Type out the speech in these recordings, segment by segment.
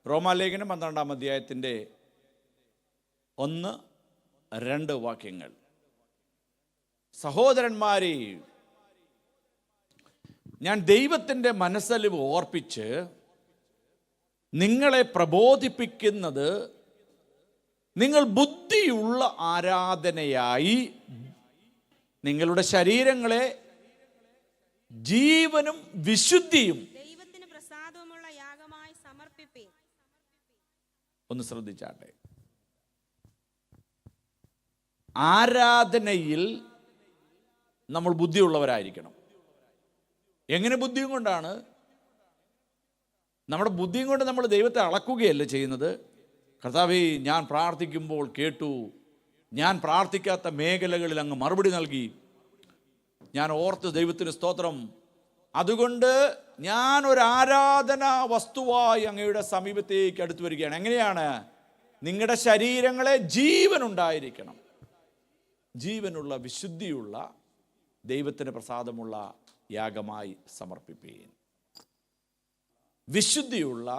റോമാലേഖനം 12-ാം അധ്യായത്തിൻ്റെ 1-2 വാക്യങ്ങൾ. സഹോദരന്മാരെ, ഞാൻ ദൈവത്തിൻ്റെ മനസ്സലിവ് ഓർപ്പിച്ച് നിങ്ങളെ പ്രബോധിപ്പിക്കുന്നത് നിങ്ങൾ ബുദ്ധിയുള്ള ആരാധനയായി നിങ്ങളുടെ ശരീരങ്ങളെ ജീവനും വിശുദ്ധിയും ദൈവത്തിന് പ്രസാദവുമുള്ള യാഗമായി സമർപ്പിപ്പീൻ. ഒന്ന് ശ്രദ്ധിച്ചാട്ടെ. ആരാധനയിൽ നമ്മൾ ബുദ്ധിയുള്ളവരായിരിക്കണം. എങ്ങനെ ബുദ്ധിയും കൊണ്ടാണ്? നമ്മുടെ ബുദ്ധിയും കൊണ്ട് നമ്മൾ ദൈവത്തെ അളക്കുകയല്ല ചെയ്യുന്നത്. കർത്താവേ, ഞാൻ പ്രാർത്ഥിക്കുമ്പോൾ കേട്ടു, ഞാൻ പ്രാർത്ഥിക്കാത്ത മേഖലകളിൽ അങ്ങ് മറുപടി നൽകി, ഞാൻ ഓർത്ത് ദൈവത്തിന് സ്തോത്രം, അതുകൊണ്ട് ഞാൻ ഒരു ആരാധനാ വസ്തുവായി അങ്ങയുടെ സമീപത്തേക്ക് അടുത്ത് വരികയാണ്. എങ്ങനെയാണ്? നിങ്ങളുടെ ശരീരങ്ങളെ ജീവനുണ്ടായിരിക്കണം, ജീവനുള്ള വിശുദ്ധിയുള്ള ദൈവത്തിന് പ്രസാദമുള്ള യാഗമായി സമർപ്പിപ്പീൻ. വിശുദ്ധിയുള്ള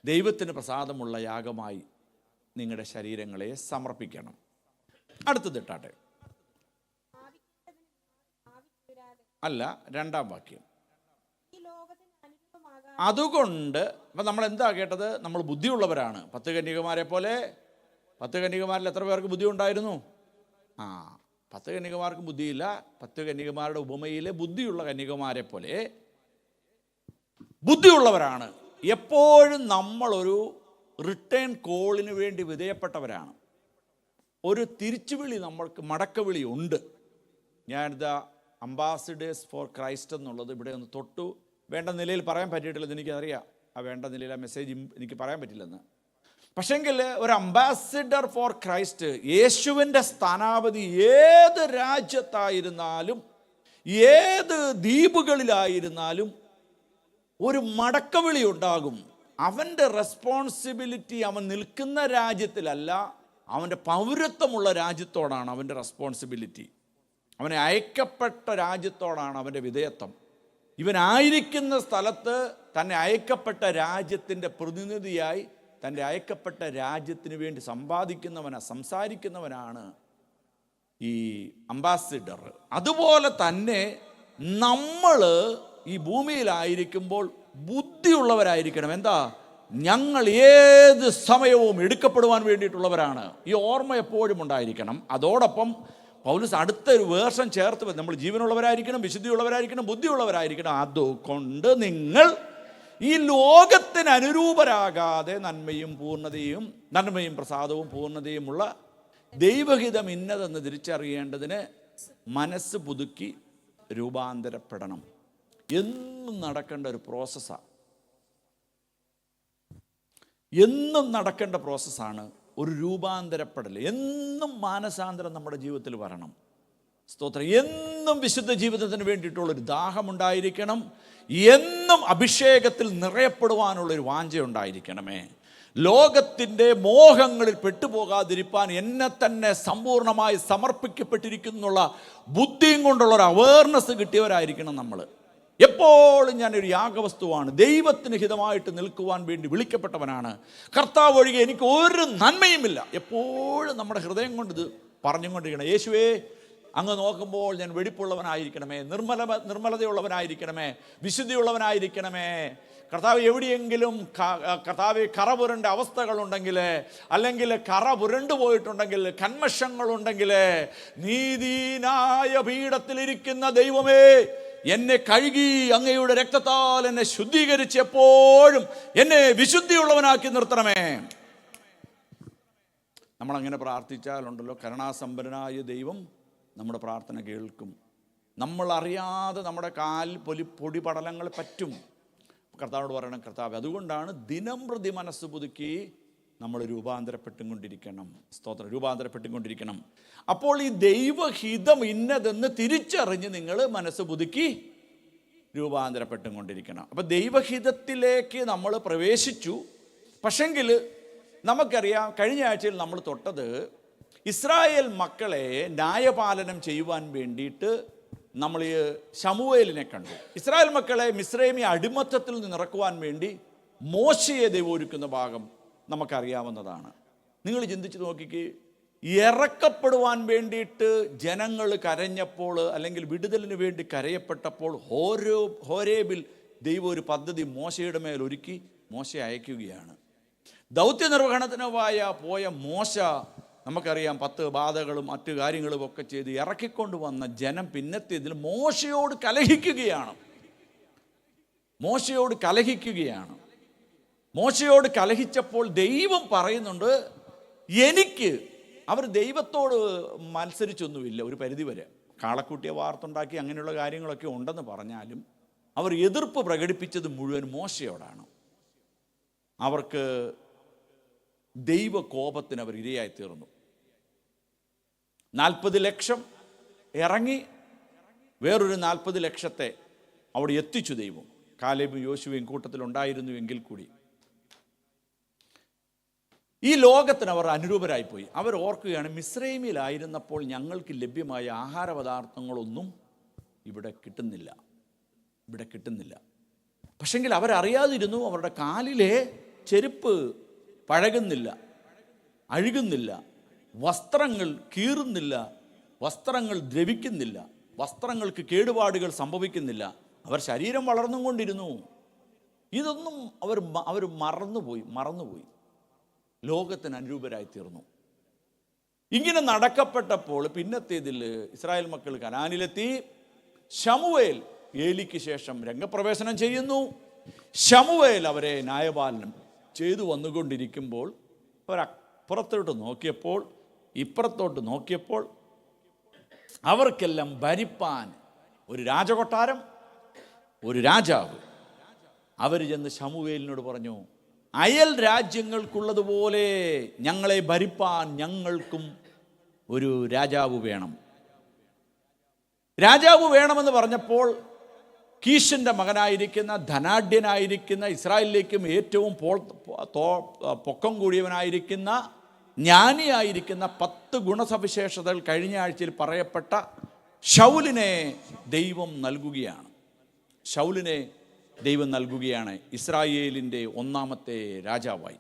ദൈവത്തിന് പ്രസാദമുള്ള യാഗമായി നിങ്ങളുടെ ശരീരങ്ങളെ സമർപ്പിക്കണം. അടുത്തത് ഇട്ടാട്ടെ. അല്ല, 2-ാം വാക്യം. അതുകൊണ്ട് ഇപ്പം നമ്മൾ എന്താ കേട്ടത്? നമ്മൾ ബുദ്ധിയുള്ളവരാണ്. 10 കന്യകമാരെ പോലെ. 10 കന്യകമാരിൽ എത്ര പേർക്ക് ബുദ്ധി ഉണ്ടായിരുന്നു? 10 കന്യകമാർക്ക് ബുദ്ധിയില്ല. 10 കന്യകമാരുടെ ഉപമയിലെ ബുദ്ധിയുള്ള കന്യകമാരെ പോലെ ബുദ്ധിയുള്ളവരാണ്. എപ്പോഴും നമ്മളൊരു റിട്ടേൺ കോളിന് വേണ്ടി വിധേയപ്പെട്ടവരാണ്. ഒരു തിരിച്ചുവിളി, നമ്മൾക്ക് മടക്കവിളി ഉണ്ട്. ഞാനിതാ അംബാസിഡേഴ്സ് ഫോർ ക്രൈസ്റ്റ് എന്നുള്ളത് ഇവിടെ ഒന്ന് തൊട്ടു വേണ്ട നിലയിൽ പറയാൻ പറ്റിയിട്ടില്ലെന്ന് എനിക്കറിയാം. ആ വേണ്ട നിലയിൽ ആ മെസ്സേജ് എനിക്ക് പറയാൻ പറ്റില്ലെന്ന്. പക്ഷെങ്കിൽ ഒരു അംബാസിഡർ ഫോർ ക്രൈസ്റ്റ്, യേശുവിൻ്റെ സ്ഥാനാപതി ഏത് രാജ്യത്തായിരുന്നാലും ഏത് ദ്വീപുകളിലായിരുന്നാലും ഒരു മടക്കവിളി ഉണ്ടാകും. അവൻ്റെ റെസ്പോൺസിബിലിറ്റി അവൻ നിൽക്കുന്ന രാജ്യത്തിലല്ല, അവൻ്റെ പൗരത്വമുള്ള രാജ്യത്തോടാണ് അവൻ്റെ റെസ്പോൺസിബിലിറ്റി. അവനെ അയക്കപ്പെട്ട രാജ്യത്തോടാണ് അവൻ്റെ വിധേയത്വം. ഇവനായിരിക്കുന്ന സ്ഥലത്ത് തന്നെ അയക്കപ്പെട്ട രാജ്യത്തിൻ്റെ പ്രതിനിധിയായി തൻ്റെ അയക്കപ്പെട്ട രാജ്യത്തിന് വേണ്ടി സംസാരിക്കുന്നവനാണ് ഈ അംബാസിഡർ. അതുപോലെ തന്നെ നമ്മൾ ഈ ഭൂമിയിലായിരിക്കുമ്പോൾ ബുദ്ധിയുള്ളവരായിരിക്കണം. എന്താ? ഞങ്ങൾ ഏത് സമയവും എടുക്കപ്പെടുവാൻ വേണ്ടിയിട്ടുള്ളവരാണ്. ഈ ഓർമ്മ എപ്പോഴും ഉണ്ടായിരിക്കണം. അതോടൊപ്പം പൗലോസ് അടുത്തൊരു വേർഷൻ ചേർത്ത്, നമ്മൾ ജീവനുള്ളവരായിരിക്കണം, വിശുദ്ധിയുള്ളവരായിരിക്കണം, ബുദ്ധിയുള്ളവരായിരിക്കണം. അതുകൊണ്ട് നിങ്ങൾ ഈ ലോകത്തിന് അനുരൂപരാകാതെ നന്മയും പ്രസാദവും പൂർണ്ണതയുമുള്ള ദൈവഹിതം ഇന്നതെന്ന് തിരിച്ചറിയേണ്ടതിന് മനസ്സ് പുതുക്കി രൂപാന്തരപ്പെടണം. എന്നും നടക്കേണ്ട ഒരു പ്രോസസ്സാണ്. എന്നും നടക്കേണ്ട പ്രോസസ്സാണ് ഒരു രൂപാന്തരപ്പെടൽ. എന്നും മാനസാന്തരം നമ്മുടെ ജീവിതത്തിൽ വരണം. സ്തോത്രം. എന്നും വിശുദ്ധ ജീവിതത്തിന് വേണ്ടിയിട്ടുള്ളൊരു ദാഹമുണ്ടായിരിക്കണം. എന്നും അഭിഷേകത്തിൽ നിറയപ്പെടുവാനുള്ളൊരു വാഞ്ചയുണ്ടായിരിക്കണമേ. ലോകത്തിൻ്റെ മോഹങ്ങളിൽ പെട്ടുപോകാതിരിപ്പാൻ എന്നെ തന്നെ സമ്പൂർണ്ണമായി സമർപ്പിക്കപ്പെട്ടിരിക്കുന്നുള്ള ബുദ്ധിയും കൊണ്ടുള്ളൊരു അവയർനെസ് കിട്ടിയവരായിരിക്കണം നമ്മൾ. എപ്പോഴും ഞാനൊരു യാഗവസ്തുവാണ്, ദൈവത്തിന് ഹിതമായിട്ട് നിൽക്കുവാൻ വേണ്ടി വിളിക്കപ്പെട്ടവനാണ്. കർത്താവ് ഒഴികെ എനിക്ക് ഒരു നന്മയുമില്ല. എപ്പോഴും നമ്മുടെ ഹൃദയം കൊണ്ട് ഇത് പറഞ്ഞുകൊണ്ടിരിക്കണം. യേശുവേ, അങ്ങ് നോക്കുമ്പോൾ ഞാൻ വെടിപ്പുള്ളവനായിരിക്കണമേ, നിർമ്മലതയുള്ളവനായിരിക്കണമേ, വിശുദ്ധിയുള്ളവനായിരിക്കണമേ. കർത്താവ് എവിടെയെങ്കിലും കർത്താവ് കറ പുരണ്ട അവസ്ഥകളുണ്ടെങ്കിൽ, അല്ലെങ്കിൽ കറ പുരണ്ടു പോയിട്ടുണ്ടെങ്കിൽ, കന്മഷങ്ങളുണ്ടെങ്കിൽ, നീതിനായ പീഠത്തിലിരിക്കുന്ന ദൈവമേ, എന്നെ കഴുകി അങ്ങയുടെ രക്തത്താൽ എന്നെ ശുദ്ധീകരിച്ച് എപ്പോഴും എന്നെ വിശുദ്ധിയുള്ളവനാക്കി നിർത്തണമേ. നമ്മളങ്ങനെ പ്രാർത്ഥിച്ചാലുണ്ടല്ലോ, കരുണാസമ്പന്നനായ ദൈവം നമ്മുടെ പ്രാർത്ഥന കേൾക്കും. നമ്മളറിയാതെ നമ്മുടെ പൊടി പടലങ്ങൾ പറ്റും. കർത്താവോട് പറയണം, കർത്താവ്, അതുകൊണ്ടാണ് ദിനം പ്രതി മനസ്സ് പുതുക്കി നമ്മൾ രൂപാന്തരപ്പെട്ടുകൊണ്ടിരിക്കണം. സ്തോത്രം. രൂപാന്തരപ്പെട്ടുകൊണ്ടിരിക്കണം. അപ്പോൾ ഈ ദൈവഹിതം ഇന്നതെന്ന് തിരിച്ചറിഞ്ഞ് നിങ്ങൾ മനസ്സ് പുതുക്കി രൂപാന്തരപ്പെട്ടുകൊണ്ടിരിക്കണം. അപ്പം ദൈവഹിതത്തിലേക്ക് നമ്മൾ പ്രവേശിച്ചു. പക്ഷെങ്കിൽ നമുക്കറിയാം, കഴിഞ്ഞ ആഴ്ചയിൽ നമ്മൾ തൊട്ടത് ഇസ്രായേൽ മക്കളെ ന്യായപാലനം ചെയ്യുവാൻ വേണ്ടിയിട്ട് നമ്മൾ ശമൂവേലിനെ കണ്ടു. ഇസ്രായേൽ മക്കളെ മിസ്രൈമി അടിമത്തത്തിൽ നിന്ന് ഇറക്കുവാൻ വേണ്ടി മോശയെ ദൈവം ഒരുക്കുന്ന ഭാഗം നമുക്കറിയാവുന്നതാണ്. നിങ്ങൾ ചിന്തിച്ച് നോക്കിക്കേ, ഇറക്കപ്പെടുവാൻ വേണ്ടിയിട്ട് ജനങ്ങൾ കരഞ്ഞപ്പോൾ, അല്ലെങ്കിൽ വിടുതലിന് വേണ്ടി കരയപ്പെട്ടപ്പോൾ, ഹോരേബിൽ ദൈവം ഒരു പദ്ധതി മോശയുടെ മേൽ ഒരുക്കി മോശയെ അയക്കുകയാണ്. ദൗത്യ നിർവഹണത്തിനുമായ പോയ മോശ, നമുക്കറിയാം, 10 ബാധകളും മറ്റു കാര്യങ്ങളും ഒക്കെ ചെയ്ത് ഇറക്കിക്കൊണ്ട് വന്ന ജനം പിന്നത്തേതിൽ മോശയോട് കലഹിക്കുകയാണ്. മോശയോട് കലഹിച്ചപ്പോൾ ദൈവം പറയുന്നുണ്ട്, അവർ ദൈവത്തോട് മത്സരിച്ചൊന്നുമില്ല. ഒരു പരിധിവരെ കാളക്കുട്ടിയെ വാർത്തുണ്ടാക്കി അങ്ങനെയുള്ള കാര്യങ്ങളൊക്കെ ഉണ്ടെന്ന് പറഞ്ഞാലും അവർ എതിർപ്പ് പ്രകടിപ്പിച്ചത് മുഴുവൻ മോശയോടാണ്. അവർക്ക് ദൈവകോപത്തിന് അവർ ഇരയായി തീർന്നു. 40 ലക്ഷം ഇറങ്ങി വേറൊരു 40 ലക്ഷത്തെ അവിടെ എത്തിച്ചു ദൈവം. കാലേബും യോശുവയും കൂട്ടത്തിലുണ്ടായിരുന്നുവെങ്കിൽ കൂടി ഈ ലോകത്തിന് അവർ അനുരൂപരായിപ്പോയി. അവർ ഓർക്കുകയാണ്, മിസ്രൈമിലായിരുന്നപ്പോൾ ഞങ്ങൾക്ക് ലഭ്യമായ ആഹാര പദാർത്ഥങ്ങളൊന്നും ഇവിടെ കിട്ടുന്നില്ല. പക്ഷെങ്കിൽ അവരറിയാതിരുന്നു, അവരുടെ കാലിലെ ചെരുപ്പ് പഴകുന്നില്ല, അഴുകുന്നില്ല, വസ്ത്രങ്ങൾ കീറുന്നില്ല, വസ്ത്രങ്ങൾ ദ്രവിക്കുന്നില്ല, വസ്ത്രങ്ങൾക്ക് കേടുപാടുകൾ സംഭവിക്കുന്നില്ല. അവർ ശരീരം വളർന്നും കൊണ്ടിരുന്നു. ഇതൊന്നും അവർ മറന്നുപോയി. ലോകത്തിന് അനുരൂപരായി തീർന്നു. ഇങ്ങനെ നടക്കപ്പെട്ടപ്പോൾ പിന്നത്തേതിൽ ഇസ്രായേൽ മക്കൾ കനാനിലെത്തി. ശമൂവേൽ ഏലിക്ക് ശേഷം രംഗപ്രവേശനം ചെയ്യുന്നു. ശമൂവേൽ അവരെ ന്യായപാലനം ചെയ്തു വന്നുകൊണ്ടിരിക്കുമ്പോൾ അവർ അപ്പുറത്തോട്ട് നോക്കിയപ്പോൾ, ഇപ്പുറത്തോട്ട് നോക്കിയപ്പോൾ അവർക്കെല്ലാം ഭരിപ്പാൻ ഒരു രാജകൊട്ടാരം, ഒരു രാജാവ്. അവർ ചെന്ന് ശമൂവേലിനോട് പറഞ്ഞു, അയൽ രാജ്യങ്ങൾക്കുള്ളതുപോലെ ഞങ്ങളെ ഭരിപ്പാൻ ഞങ്ങൾക്കും ഒരു രാജാവ് വേണമെന്ന് പറഞ്ഞപ്പോൾ കീശിൻ്റെ മകനായിരിക്കുന്ന, ധനാഢ്യനായിരിക്കുന്ന, ഇസ്രായേലിലേക്കും ഏറ്റവും പൊക്കം കൂടിയവനായിരിക്കുന്ന, ജ്ഞാനിയായിരിക്കുന്ന 10 ഗുണസവിശേഷതകൾ കഴിഞ്ഞ ആഴ്ചയിൽ പറയപ്പെട്ട ശൗലിനെ ദൈവം നൽകുകയാണ് ഇസ്രായേലിൻ്റെ 1ാമത്തെ രാജാവായി.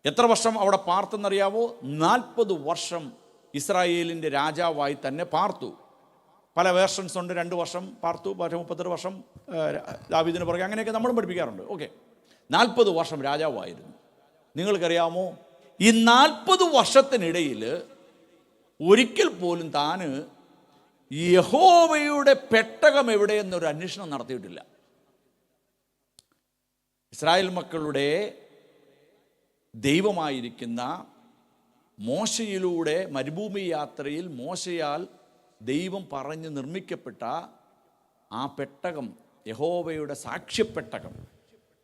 എത്ര വർഷം അവിടെ പാർത്തെന്നറിയാവോ? 40 വർഷം ഇസ്രായേലിൻ്റെ രാജാവായി തന്നെ പാർത്തു. പല വേർഷൻസ് ഉണ്ട്. 2 വർഷം പാർത്തു, 32 വർഷം ദാവീദിന് പുറകെ, അങ്ങനെയൊക്കെ നമ്മളും പഠിപ്പിക്കാറുണ്ട്. ഓക്കെ, 40 വർഷം രാജാവായിരുന്നു. നിങ്ങൾക്കറിയാമോ, ഈ 40 വർഷത്തിനിടയിൽ ഒരിക്കൽ പോലും താന് യഹോവയുടെ പെട്ടകം എവിടെയെന്നൊരു അന്വേഷണം നടത്തിയിട്ടില്ല. ഇസ്രായേൽ മക്കളുടെ ദൈവമായിരിക്കുന്ന മോശയിലൂടെ മരുഭൂമി യാത്രയിൽ മോശയാൽ ദൈവം പറഞ്ഞ് നിർമ്മിക്കപ്പെട്ട ആ പെട്ടകം, യഹോവയുടെ സാക്ഷ്യപ്പെട്ടകം,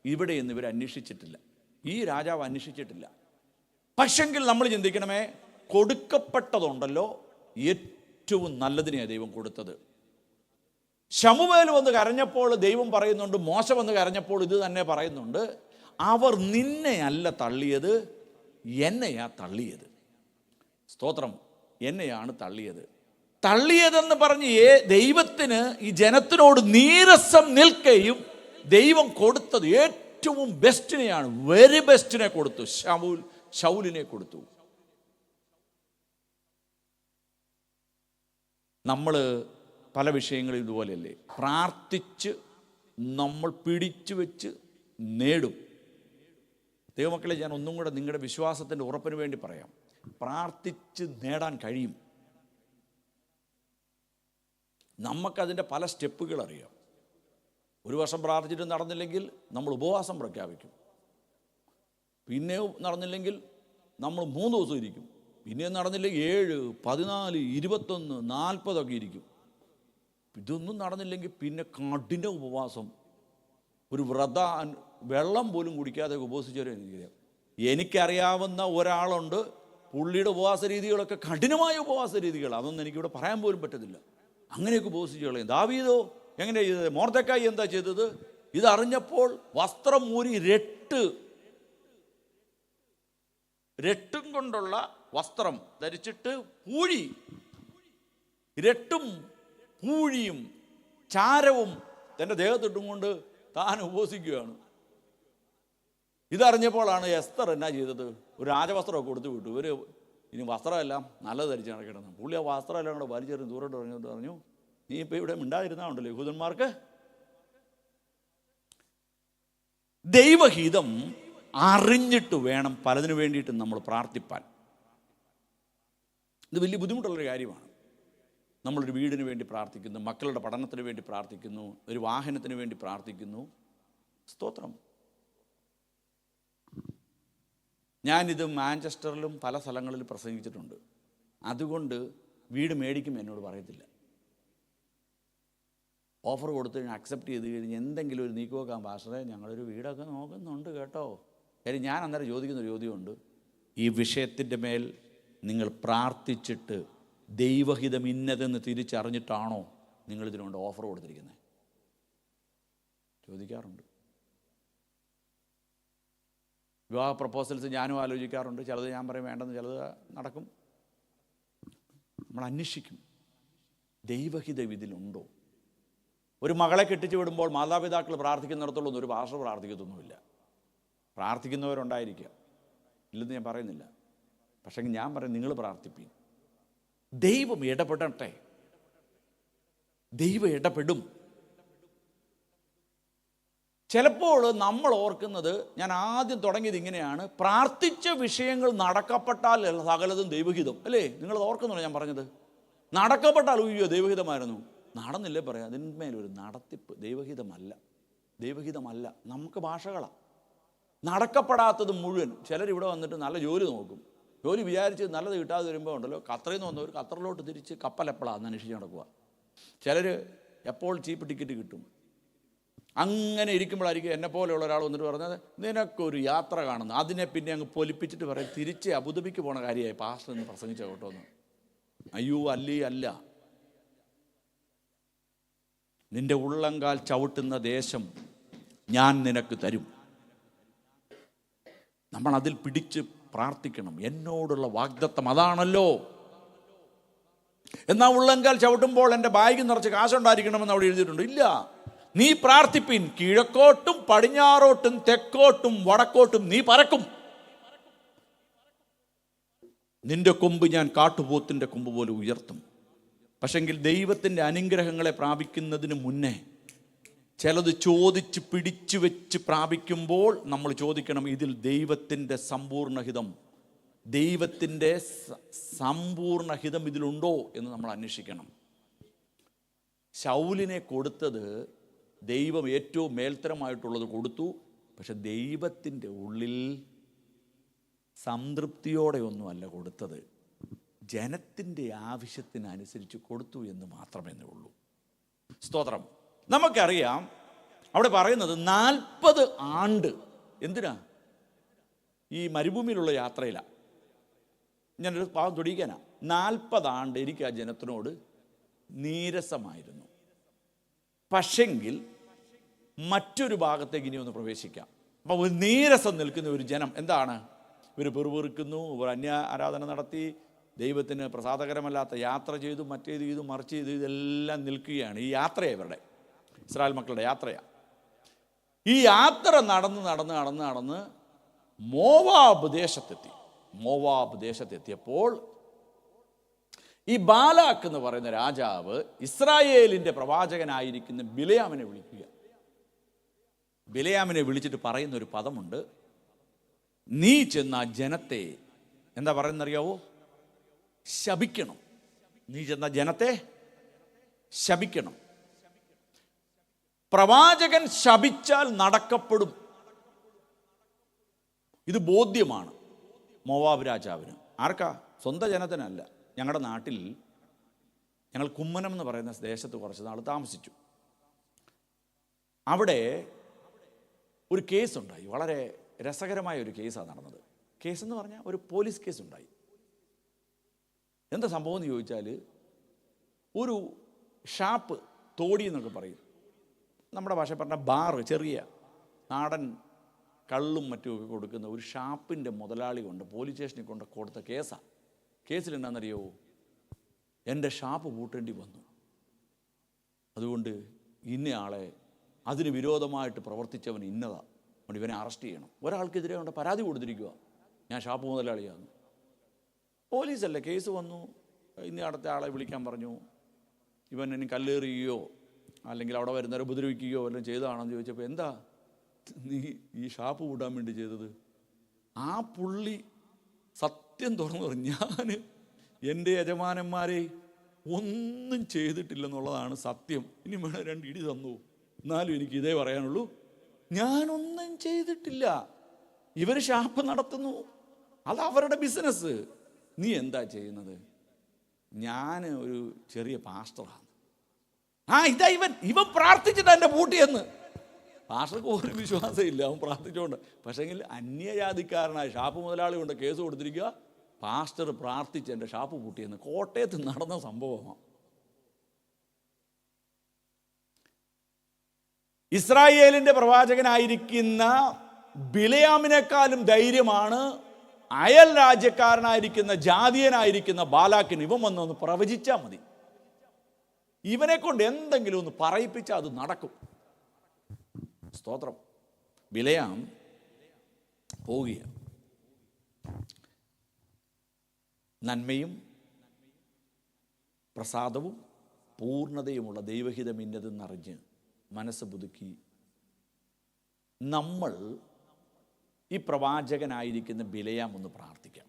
ഇവിടെയൊന്നും ഇവർ അന്വേഷിച്ചിട്ടില്ല. ഈ രാജാവ് അന്വേഷിച്ചിട്ടില്ല. പക്ഷെങ്കിൽ നമ്മൾ ചിന്തിക്കണമേ, കൊടുക്കപ്പെട്ടതുണ്ടല്ലോ, ഏറ്റവും നല്ലതിനെയാണ് ദൈവം കൊടുത്തത്. ശമൂവേൽ വന്ന് കരഞ്ഞപ്പോൾ ദൈവം പറയുന്നുണ്ട്, മോശ വന്ന് കരഞ്ഞപ്പോൾ ഇത് തന്നെ പറയുന്നുണ്ട്, അവർ നിന്നെയല്ല തള്ളിയത്, എന്നെയാ തള്ളിയത്. സ്തോത്രം. എന്നെയാണ് തള്ളിയതെന്ന് പറഞ്ഞ് ദൈവത്തിന് ഈ ജനത്തിനോട് നീരസം നിൽക്കുകയും ദൈവം കൊടുത്തത് ഏറ്റവും ബെസ്റ്റിനെയാണ്, വെരി ബെസ്റ്റിനെ കൊടുത്തു. ശൗലിനെ കൊടുത്തു. നമ്മൾ പല വിഷയങ്ങളും ഇതുപോലെയല്ലേ, പ്രാർത്ഥിച്ച് നമ്മൾ പിടിച്ചു വെച്ച് നേടും. ദൈവമക്കളെ, ഞാൻ ഒന്നും കൂടെ നിങ്ങളുടെ വിശ്വാസത്തിൻ്റെ ഉറപ്പിന് വേണ്ടി പറയാം. പ്രാർത്ഥിച്ച് നേടാൻ കഴിയും. നമുക്കതിൻ്റെ പല സ്റ്റെപ്പുകൾ അറിയാം. ഒരു വർഷം പ്രാർത്ഥിച്ചിട്ട് നടന്നില്ലെങ്കിൽ നമ്മൾ ഉപവാസം പ്രഖ്യാപിക്കും. പിന്നെയും നടന്നില്ലെങ്കിൽ നമ്മൾ 3 ദിവസം ഇരിക്കും. പിന്നെയും നടന്നില്ലെങ്കിൽ 7, 14, 21, 40 ഒക്കെ ഇരിക്കും. ഇതൊന്നും നടന്നില്ലെങ്കിൽ പിന്നെ കഠിന ഉപവാസം, ഒരു വെള്ളം പോലും കുടിക്കാതെ ഉപവസിച്ചവരെ എനിക്കറിയാവുന്ന ഒരാളുണ്ട്. പുള്ളിയുടെ ഉപവാസ രീതികളൊക്കെ കഠിനമായ ഉപവാസ രീതികൾ. അതൊന്നും എനിക്കിവിടെ പറയാൻ പോലും പറ്റത്തില്ല. അങ്ങനെയൊക്കെ ഉപവസിച്ച് കളയും. ദാവീദോ എങ്ങനെ ചെയ്തത്? മൊർദെഖായി എന്താ ചെയ്തത്? ഇതറിഞ്ഞപ്പോൾ വസ്ത്രം ഊരി രട്ടും കൊണ്ടുള്ള വസ്ത്രം ധരിച്ചിട്ട് രട്ടും പൂഴിയും ചാരവും തൻ്റെ ദേഹത്തിട്ടും കൊണ്ട് താൻ ഉപവസിക്കുകയാണ്. ഇതറിഞ്ഞപ്പോഴാണ് എസ്തർ എന്നാ ചെയ്തത്, ഒരു രാജവസ്ത്രമൊക്കെ കൊടുത്തു വിട്ടു. ഇവർ ഇനി വസ്ത്രമെല്ലാം നല്ലത് ധരിച്ച് നടക്കണം. പുള്ളി ആ വസ്ത്രമെല്ലാം കൂടെ വലിച്ചെറിഞ്ഞ് ദൂരോട്ട് പറഞ്ഞു, നീ ഇപ്പോൾ ഇവിടെ മിണ്ടാതിരുന്നാണ്ടല്ലോ യഹൂദന്മാർക്ക്. ദൈവഹിതം അറിഞ്ഞിട്ട് വേണം പലതിനു വേണ്ടിയിട്ട് നമ്മൾ പ്രാർത്ഥിപ്പാൻ. ഇത് വലിയ ബുദ്ധിമുട്ടുള്ളൊരു കാര്യമാണ്. നമ്മളൊരു വീടിന് വേണ്ടി പ്രാർത്ഥിക്കുന്നു, മക്കളുടെ പഠനത്തിന് വേണ്ടി പ്രാർത്ഥിക്കുന്നു, ഒരു വാഹനത്തിന് വേണ്ടി പ്രാർത്ഥിക്കുന്നു. സ്തോത്രം. ഞാനിത് മാഞ്ചസ്റ്ററിലും പല സ്ഥലങ്ങളിലും പ്രസംഗിച്ചിട്ടുണ്ട്. അതുകൊണ്ട് വീട് മേടിക്കും എന്നോട് പറയത്തില്ല. ഓഫർ കൊടുത്ത് അക്സെപ്റ്റ് ചെയ്ത് കഴിഞ്ഞ് എന്തെങ്കിലും ഒരു നീക്കുവെക്കാൻ പാസ്റ്ററെ ഞങ്ങളൊരു വീടൊക്കെ നോക്കുന്നുണ്ട് കേട്ടോ. കാര്യം ഞാൻ അന്നേരം ചോദിക്കുന്നൊരു ചോദ്യമുണ്ട്, ഈ വിഷയത്തിൻ്റെ മേൽ നിങ്ങൾ പ്രാർത്ഥിച്ചിട്ട് ദൈവഹിതം ഇന്നതെന്ന് തിരിച്ചറിഞ്ഞിട്ടാണോ നിങ്ങളിതിനുകൊണ്ട് ഓഫർ കൊടുത്തിരിക്കുന്നത്? ചോദിക്കാറുണ്ട്. വിവാഹ പ്രപ്പോസൽസ് ഞാനും ആലോചിക്കാറുണ്ട്. ചിലത് ഞാൻ പറയും വേണ്ടെന്ന്, ചിലത് നടക്കും. നമ്മൾ അന്വേഷിക്കും ദൈവഹിതം ഇതിലുണ്ടോ. ഒരു മകളെ കെട്ടിച്ചു വിടുമ്പോൾ മാതാപിതാക്കൾ പ്രാർത്ഥിക്കുന്നിടത്തോളം ഒരു പാസ്റ്റർ പ്രാർത്ഥിക്കത്തൊന്നുമില്ല. പ്രാർത്ഥിക്കുന്നവരുണ്ടായിരിക്കുക, ഇല്ലെന്ന് ഞാൻ പറയുന്നില്ല. പക്ഷേ ഞാൻ പറയും നിങ്ങൾ പ്രാർത്ഥിപ്പീൻ. ദൈവം ഇടപെടട്ടെ. ദൈവം ഇടപെടും. ചിലപ്പോൾ നമ്മൾ ഓർക്കുന്നത്, ഞാൻ ആദ്യം തുടങ്ങിയത് ഇങ്ങനെയാണ്, പ്രാർത്ഥിച്ച വിഷയങ്ങൾ നടക്കപ്പെട്ടാൽ സകലതും ദൈവഹിതം അല്ലേ? നിങ്ങളത് ഓർക്കുന്നുണ്ടോ ഞാൻ പറഞ്ഞത്? നടക്കപ്പെട്ടാൽ ഉയ്യോ ദൈവഹിതമായിരുന്നു. നടന്നില്ലേ പറയാം. അതിന്മേലൊരു നടത്തിപ്പ്. ദൈവഹിതമല്ല, ദൈവഹിതമല്ല. നമുക്ക് ഭാഷകളാണ്. നടക്കപ്പെടാത്തത് മുഴുവൻ. ചിലരിവിടെ വന്നിട്ട് നല്ല ജോലി നോക്കും. ജോലി വിചാരിച്ച് നല്ലത് കിട്ടാതെ വരുമ്പോൾ ഉണ്ടല്ലോ, ഖത്തറിൽ നിന്ന് വന്നവർ ഖത്തറിലോട്ട് തിരിച്ച് കപ്പലെപ്പോഴാന്ന് അന്വേഷിച്ച് നടക്കുക. ചിലർ എപ്പോൾ ചീപ്പ് ടിക്കറ്റ് കിട്ടും. അങ്ങനെ ഇരിക്കുമ്പോഴായിരിക്കും എന്നെപ്പോലെയുള്ള ഒരാൾ വന്നിട്ട് പറഞ്ഞത്, നിനക്കൊരു യാത്ര കാണുന്നു. അതിനെ പിന്നെ അങ്ങ് പൊലിപ്പിച്ചിട്ട് പറയും തിരിച്ച് അബുദാബിക്ക് പോണ കാര്യമായി പാസ്റ്റർ എന്ന് പ്രസംഗിച്ച കേട്ടോ എന്ന്. അയ്യോ അല്ലേ അല്ല. നിന്റെ ഉള്ളങ്കാൽ ചവിട്ടുന്ന ദേശം ഞാൻ നിനക്ക് തരും. നമ്മൾ അതിൽ പിടിച്ച് പ്രാർത്ഥിക്കണം. എന്നോടുള്ള വാഗ്ദത്തം അതാണല്ലോ. എന്നാൽ ഉള്ളങ്കാൽ ചവിട്ടുമ്പോൾ എൻ്റെ ബാഗ് നിറച്ച് കാശുണ്ടായിരിക്കണമെന്ന് അവിടെ എഴുതിയിട്ടുണ്ട്. ഇല്ല, നീ പ്രാർത്ഥിപ്പിൻ. കിഴക്കോട്ടും പടിഞ്ഞാറോട്ടും തെക്കോട്ടും വടക്കോട്ടും നീ പറക്കും. നിന്റെ കൊമ്പ് ഞാൻ കാട്ടുപോത്തിൻ്റെ കൊമ്പ് പോലെ ഉയർത്തും. പക്ഷെങ്കിൽ ദൈവത്തിൻ്റെ അനുഗ്രഹങ്ങളെ പ്രാപിക്കുന്നതിന് മുന്നേ ചിലത് ചോദിച്ച് പിടിച്ചു വെച്ച് പ്രാപിക്കുമ്പോൾ നമ്മൾ ചോദിക്കണം, ഇതിൽ ദൈവത്തിൻ്റെ സമ്പൂർണ്ണഹിതം, ദൈവത്തിൻ്റെ സമ്പൂർണ്ണഹിതം ഇതിലുണ്ടോ എന്ന് നമ്മൾ അന്വേഷിക്കണം. ശൗലിനെ കൊടുത്തത് ദൈവം ഏറ്റവും മേൽത്തരമായിട്ടുള്ളത് കൊടുത്തു. പക്ഷെ ദൈവത്തിൻ്റെ ഉള്ളിൽ സംതൃപ്തിയോടെ ഒന്നുമല്ല കൊടുത്തത്, ജനത്തിൻ്റെ ആവശ്യത്തിനനുസരിച്ച് കൊടുത്തു എന്ന് മാത്രമേ ഉള്ളൂ. സ്തോത്രം. നമുക്കറിയാം അവിടെ പറയുന്നത് 40 ആണ്ട്. എന്തിനാ? ഈ മരുഭൂമിയിലുള്ള യാത്രയിലാണ്. ഞാനൊരു പാവം തൊടിക്കാനാ. 40 ആണ്ട് എനിക്ക് ആ ജനത്തിനോട് നീരസമായിരുന്നു. പക്ഷെങ്കിൽ മറ്റൊരു ഭാഗത്തേക്ക് ഇനി ഒന്ന് പ്രവേശിക്കാം. അപ്പോൾ ഒരു നീരസം നിൽക്കുന്ന ഒരു ജനം എന്താണ്? ഇവർ പെറുപെറുക്കുന്നു, ഇവർ അന്യ ആരാധന നടത്തി, ദൈവത്തിന് പ്രസാദകരമല്ലാത്ത യാത്ര ചെയ്തു, മറ്റേത് ചെയ്തു, മറിച്ച് ചെയ്തു, ഇതെല്ലാം നിൽക്കുകയാണ്. ഈ യാത്രയാണ് ഇവരുടെ, ഇസ്രായേൽ മക്കളുടെ യാത്രയാണ്. ഈ യാത്ര നടന്ന് മോവാബ് ദേശത്തെത്തിയപ്പോൾ ഈ ബാലാക്ക് എന്ന് പറയുന്ന രാജാവ് ഇസ്രായേലിൻ്റെ പ്രവാചകനായിരിക്കുന്ന ബിലയാമിനെ വിളിക്കുക. ബിലയാമിനെ വിളിച്ചിട്ട് പറയുന്നൊരു പദമുണ്ട്, നീ ചെന്ന ജനത്തെ എന്താ പറയുന്നറിയാവോ? ശപിക്കണം. നീ ചെന്ന ജനത്തെ ശപിക്കണം. പ്രവാചകൻ ശപിച്ചാൽ നടക്കപ്പെടും. ഇത് ബോധ്യമാണ് മോവാബ് രാജാവിന്. ആർക്കാ? സ്വന്തം ജനത്തിനല്ല. ഞങ്ങളുടെ നാട്ടിൽ ഞങ്ങൾ കുമ്മനം എന്ന് പറയുന്ന ദേശത്ത് കുറച്ച് നാൾ താമസിച്ചു. അവിടെ ഒരു കേസുണ്ടായി. വളരെ രസകരമായ ഒരു കേസാണ് നടന്നത്. കേസെന്ന് പറഞ്ഞാൽ ഒരു പോലീസ് കേസ് ഉണ്ടായി. എന്താ സംഭവം എന്ന് ചോദിച്ചാൽ, ഒരു ഷാപ്പ്, തോടി എന്നൊക്കെ പറയും, നമ്മുടെ ഭാഷ പറഞ്ഞ ബാർ, ചെറിയ നാടൻ കള്ളും മറ്റുമൊക്കെ കൊടുക്കുന്ന ഒരു ഷാപ്പിൻ്റെ മുതലാളി കൊണ്ട് പോലീസ് സ്റ്റേഷനിൽ കൊണ്ട് കൊടുത്ത കേസാണ്. കേസിൽ എന്താണെന്നറിയോ? എൻ്റെ ഷാപ്പ് പൂട്ടേണ്ടി വന്നു, അതുകൊണ്ട് ഇന്നയാളെ, അതിന് വിരോധമായിട്ട് പ്രവർത്തിച്ചവൻ ഇന്നതാ, അതുകൊണ്ട് ഇവനെ അറസ്റ്റ് ചെയ്യണം. ഒരാൾക്കെതിരെ കൊണ്ട് പരാതി കൊടുത്തിരിക്കുക, ഞാൻ ഷാപ്പ് മുതലാളിയാണ്. പോലീസല്ലേ, കേസ് വന്നു, ഇനി അടുത്ത ആളെ വിളിക്കാൻ പറഞ്ഞു. ഇവൻ ഇനി കല്ലേറിയുകയോ അല്ലെങ്കിൽ അവിടെ വരുന്നവരെ ഉപദ്രവിക്കുകയോ വല്ലതും ചെയ്തതാണെന്ന് ചോദിച്ചപ്പോൾ, എന്താ നീ ഈ ഷാപ്പ് കൂട്ടാൻ വേണ്ടി ചെയ്തത്? ആ പുള്ളി സത്യം തുറന്നു പറഞ്ഞു, ഞാൻ എൻ്റെ യജമാനന്മാരെ ഒന്നും ചെയ്തിട്ടില്ലെന്നുള്ളതാണ് സത്യം. ഇനി വേണം 2 ഇടി തന്നു, എന്നാലും എനിക്ക് ഇതേ പറയാനുള്ളൂ, ഞാനൊന്നും ചെയ്തിട്ടില്ല. ഇവർ ഷാപ്പ് നടത്തുന്നു, അത് അവരുടെ ബിസിനസ്. നീ എന്താ ചെയ്യുന്നത്? ഞാൻ ഒരു ചെറിയ പാസ്റ്ററാണ്. ഇതാ ഇവൻ പ്രാർത്ഥിച്ചിട്ട് എൻ്റെ പൂട്ടിയെന്ന്. പാസ്റ്റർക്ക് ഒരു വിശ്വാസമില്ല, അവൻ പ്രാർത്ഥിച്ചുകൊണ്ട്. പക്ഷേങ്കിൽ അന്യജാതിക്കാരനായ ഷാപ്പ് മുതലാളി കൊണ്ട് കേസ് കൊടുത്തിരിക്കുക, പാസ്റ്റർ പ്രാർത്ഥിച്ച് എൻ്റെ ഷാപ്പ് പൂട്ടിയെന്ന്. കോട്ടയത്ത് നടന്ന സംഭവമാണ്. ഇസ്രായേലിൻ്റെ പ്രവാചകനായിരിക്കുന്ന ബിലയാമിനേക്കാളും ധൈര്യമാണ് അയൽ രാജ്യക്കാരനായിരിക്കുന്ന ജാതീയനായിരിക്കുന്ന ബാലാക്കിന്. ഇവൻ വന്നൊന്ന് പ്രവചിച്ചാൽ മതി, ഇവനെ കൊണ്ട് എന്തെങ്കിലും ഒന്ന് പറയിപ്പിച്ചാൽ അത് നടക്കും. സ്തോത്രം. ബിലയാം പോവുകയാണ്. നന്മയും പ്രസാദവും പൂർണ്ണതയുമുള്ള ദൈവഹിതം ഇന്നതെന്നറിഞ്ഞ് മനസ്സ് പുതുക്കി നമ്മൾ ഈ പ്രവാചകനായിരിക്കുന്ന ബിലയാം ഒന്ന് പ്രാർത്ഥിക്കാം.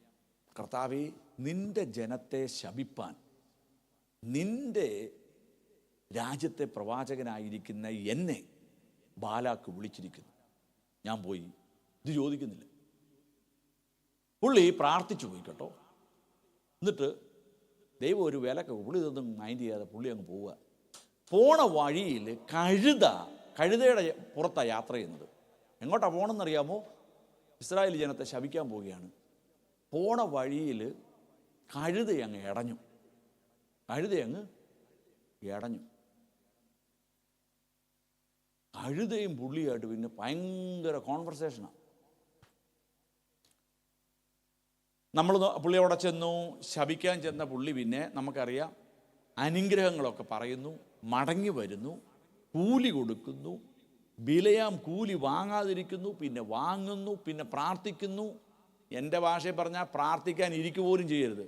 കർത്താവേ, നിൻ്റെ ജനത്തെ ശപിപ്പാൻ നിൻ്റെ രാജ്യത്തെ പ്രവാചകനായിരിക്കുന്ന എന്നെ ബാലാക്ക് വിളിച്ചിരിക്കുന്നു. ഞാൻ പോയി ഇത് ചോദിക്കുന്നില്ല. പുള്ളി പ്രാർത്ഥിച്ചു പോയി കേട്ടോ. എന്നിട്ട് ദൈവം ഒരു വിലക്ക് പുള്ളി ഇതൊന്നും മൈൻഡ് ചെയ്യാതെ പുള്ളി അങ്ങ് പോവുക. പോണ വഴിയിൽ കഴുതയുടെ പുറത്താണ് യാത്ര ചെയ്യുന്നത്. എങ്ങോട്ടാണ് പോകണമെന്നറിയാമോ? ഇസ്രായേൽ ജനത്തെ ശപിക്കാൻ പോവുകയാണ്. പോണ വഴിയിൽ കഴുതയങ്ങ് ഇടഞ്ഞു. കഴുതയും പുള്ളിയായിട്ട് പിന്നെ ഭയങ്കര കോൺവെർസേഷനാണ്. പുള്ളി അവിടെ ചെന്നു, ശപിക്കാൻ ചെന്ന പുള്ളി പിന്നെ നമുക്കറിയാം അനുഗ്രഹങ്ങളൊക്കെ പറയുന്നു, മടങ്ങി വരുന്നു, കൂലി കൊടുക്കുന്നു. ബിലയാം കൂലി വാങ്ങാതിരിക്കുന്നു, പിന്നെ വാങ്ങുന്നു, പിന്നെ പ്രാർത്ഥിക്കുന്നു. എൻ്റെ ഭാഷയിൽ പറഞ്ഞാൽ പ്രാർത്ഥിക്കാൻ ഇരിക്കുക പോലും ചെയ്യരുത്.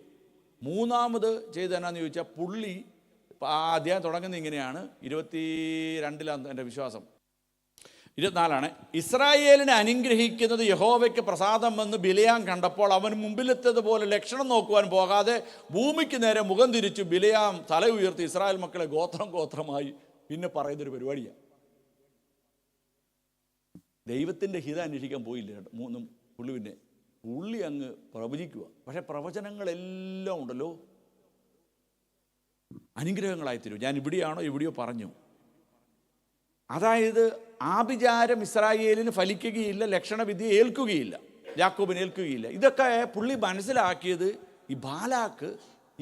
മൂന്നാമത് ചെയ്തെന്നാന്ന് ചോദിച്ചാൽ പുള്ളി അധ്യായം തുടങ്ങുന്നത് ഇങ്ങനെയാണ്, 22 എൻ്റെ വിശ്വാസം, 24. ഇസ്രായേലിനെ അനുഗ്രഹിക്കുന്നത് യഹോവയ്ക്ക് പ്രസാദം എന്ന് ബിലയാം കണ്ടപ്പോൾ അവൻ മുമ്പിലെത്തതുപോലെ ലക്ഷണം നോക്കുവാൻ പോകാതെ ഭൂമിക്ക് നേരെ മുഖം തിരിച്ചു ബിലയാം തല ഉയർത്തി ഇസ്രായേൽ മക്കളെ ഗോത്രമായി പിന്നെ പറയുന്നൊരു പരിപാടിയാണ്. ദൈവത്തിൻ്റെ ഹിതം അന്വേഷിക്കാൻ പോയില്ല മൂന്നും പുള്ളി അങ്ങ് പ്രവചിക്കുക. പക്ഷെ പ്രവചനങ്ങളെല്ലാം ഉണ്ടല്ലോ അനുഗ്രഹങ്ങളായിത്തീരും. ഞാൻ എവിടെയോ പറഞ്ഞു. അതായത് ആഭിചാരം ഇസ്രായേലിന് ഫലിക്കുകയില്ല, ലക്ഷണവിധി ഏൽക്കുകയില്ല, യാക്കോബിന് ഏൽക്കുകയില്ല. ഇതൊക്കെ പുള്ളി മനസ്സിലാക്കിയത് ഈ ബാലാക്ക്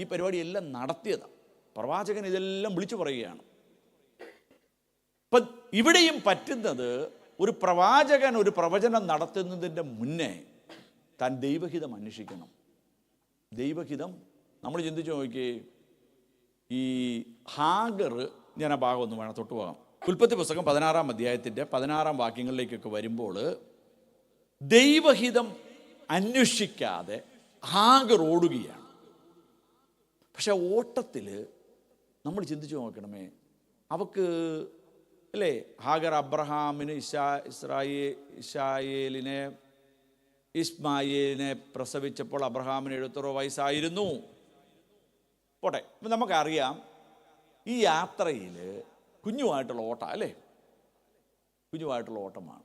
ഈ പരിപാടിയെല്ലാം നടത്തിയതാണ്. പ്രവാചകൻ ഇതെല്ലാം വിളിച്ചു പറയുകയാണ്. ഇപ്പം ഇവിടെയും പറ്റുന്നത് ഒരു പ്രവാചകൻ ഒരു പ്രവചനം നടത്തുന്നതിൻ്റെ മുന്നേ താൻ ദൈവഹിതം അന്വേഷിക്കണം. ദൈവഹിതം നമ്മൾ ചിന്തിച്ചു നോക്കിയേ. ഈ ഹാഗർ, ഞാൻ ആ ഭാഗം ഒന്ന് വേണം തൊട്ടു പോകാം. ഉൽപ്പത്തി പുസ്തകം 16-ാം അധ്യായത്തിൻ്റെ 16-ാം വാക്യങ്ങളിലേക്കൊക്കെ വരുമ്പോൾ ദൈവഹിതം അന്വേഷിക്കാതെ ഹാഗർ ഓടുകയാണ്. പക്ഷെ ഓട്ടത്തിൽ നമ്മൾ ചിന്തിച്ചു നോക്കണമേ, അവക്ക് അല്ലേ, ഹാഗർ അബ്രഹാമിന് ഇസ്മായേലിനെ പ്രസവിച്ചപ്പോൾ അബ്രഹാമിന് 76 വയസ്സായിരുന്നു. പോട്ടെ, നമുക്കറിയാം ഈ യാത്രയിൽ കുഞ്ഞുമായിട്ടുള്ള ഓട്ടം അല്ലേ, കുഞ്ഞുമായിട്ടുള്ള ഓട്ടമാണ്.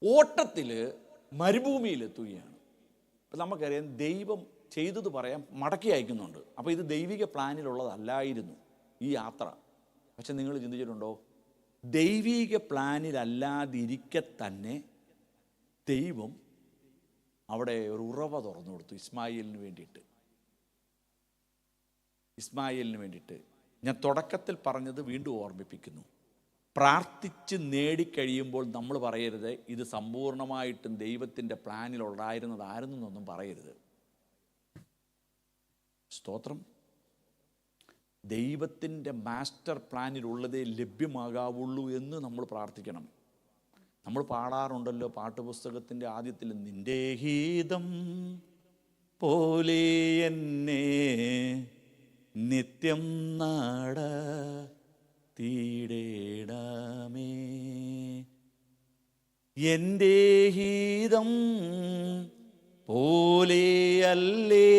ഓട്ടത്തിൽ മരുഭൂമിയിലെത്തുകയാണ്. അപ്പം നമുക്കറിയാം ദൈവം ചെയ്തത് പറയാൻ മടക്കി അയക്കുന്നുണ്ട്. അപ്പോൾ ഇത് ദൈവിക പ്ലാനിലുള്ളതല്ലായിരുന്നു ഈ യാത്ര. പക്ഷെ നിങ്ങൾ ചിന്തിച്ചിട്ടുണ്ടോ, ദൈവിക പ്ലാനിലല്ലാതിരിക്കെ തന്നെ ദൈവം അവിടെ ഒരു ഉറവ തുറന്നു കൊടുത്തു ഇസ്മായിലിന് വേണ്ടിയിട്ട്. ഞാൻ തുടക്കത്തിൽ പറഞ്ഞത് വീണ്ടും ഓർമ്മിപ്പിക്കുന്നു. പ്രാർത്ഥിച്ച് നേടിക്കഴിയുമ്പോൾ നമ്മൾ പറയരുത് ഇത് സമ്പൂർണ്ണമായിട്ടും ദൈവത്തിൻ്റെ പ്ലാനിലുണ്ടായിരുന്നതായിരുന്നൊന്നും പറയരുത്. സ്തോത്രം. ദൈവത്തിൻ്റെ മാസ്റ്റർ പ്ലാനിലുള്ളതേ ലഭ്യമാകാവുള്ളൂ എന്ന് നമ്മൾ പ്രാർത്ഥിക്കണം. നമ്മൾ പാടാറുണ്ടല്ലോ പാട്ടുപുസ്തകത്തിൻ്റെ ആദ്യത്തിൽ, നിൻ്റെ ഗീതം പോലെ എന്നെ നിത്യം നടത്തിയിടേണമേ. എൻ്റെ ഗീതം പോലെയല്ലേ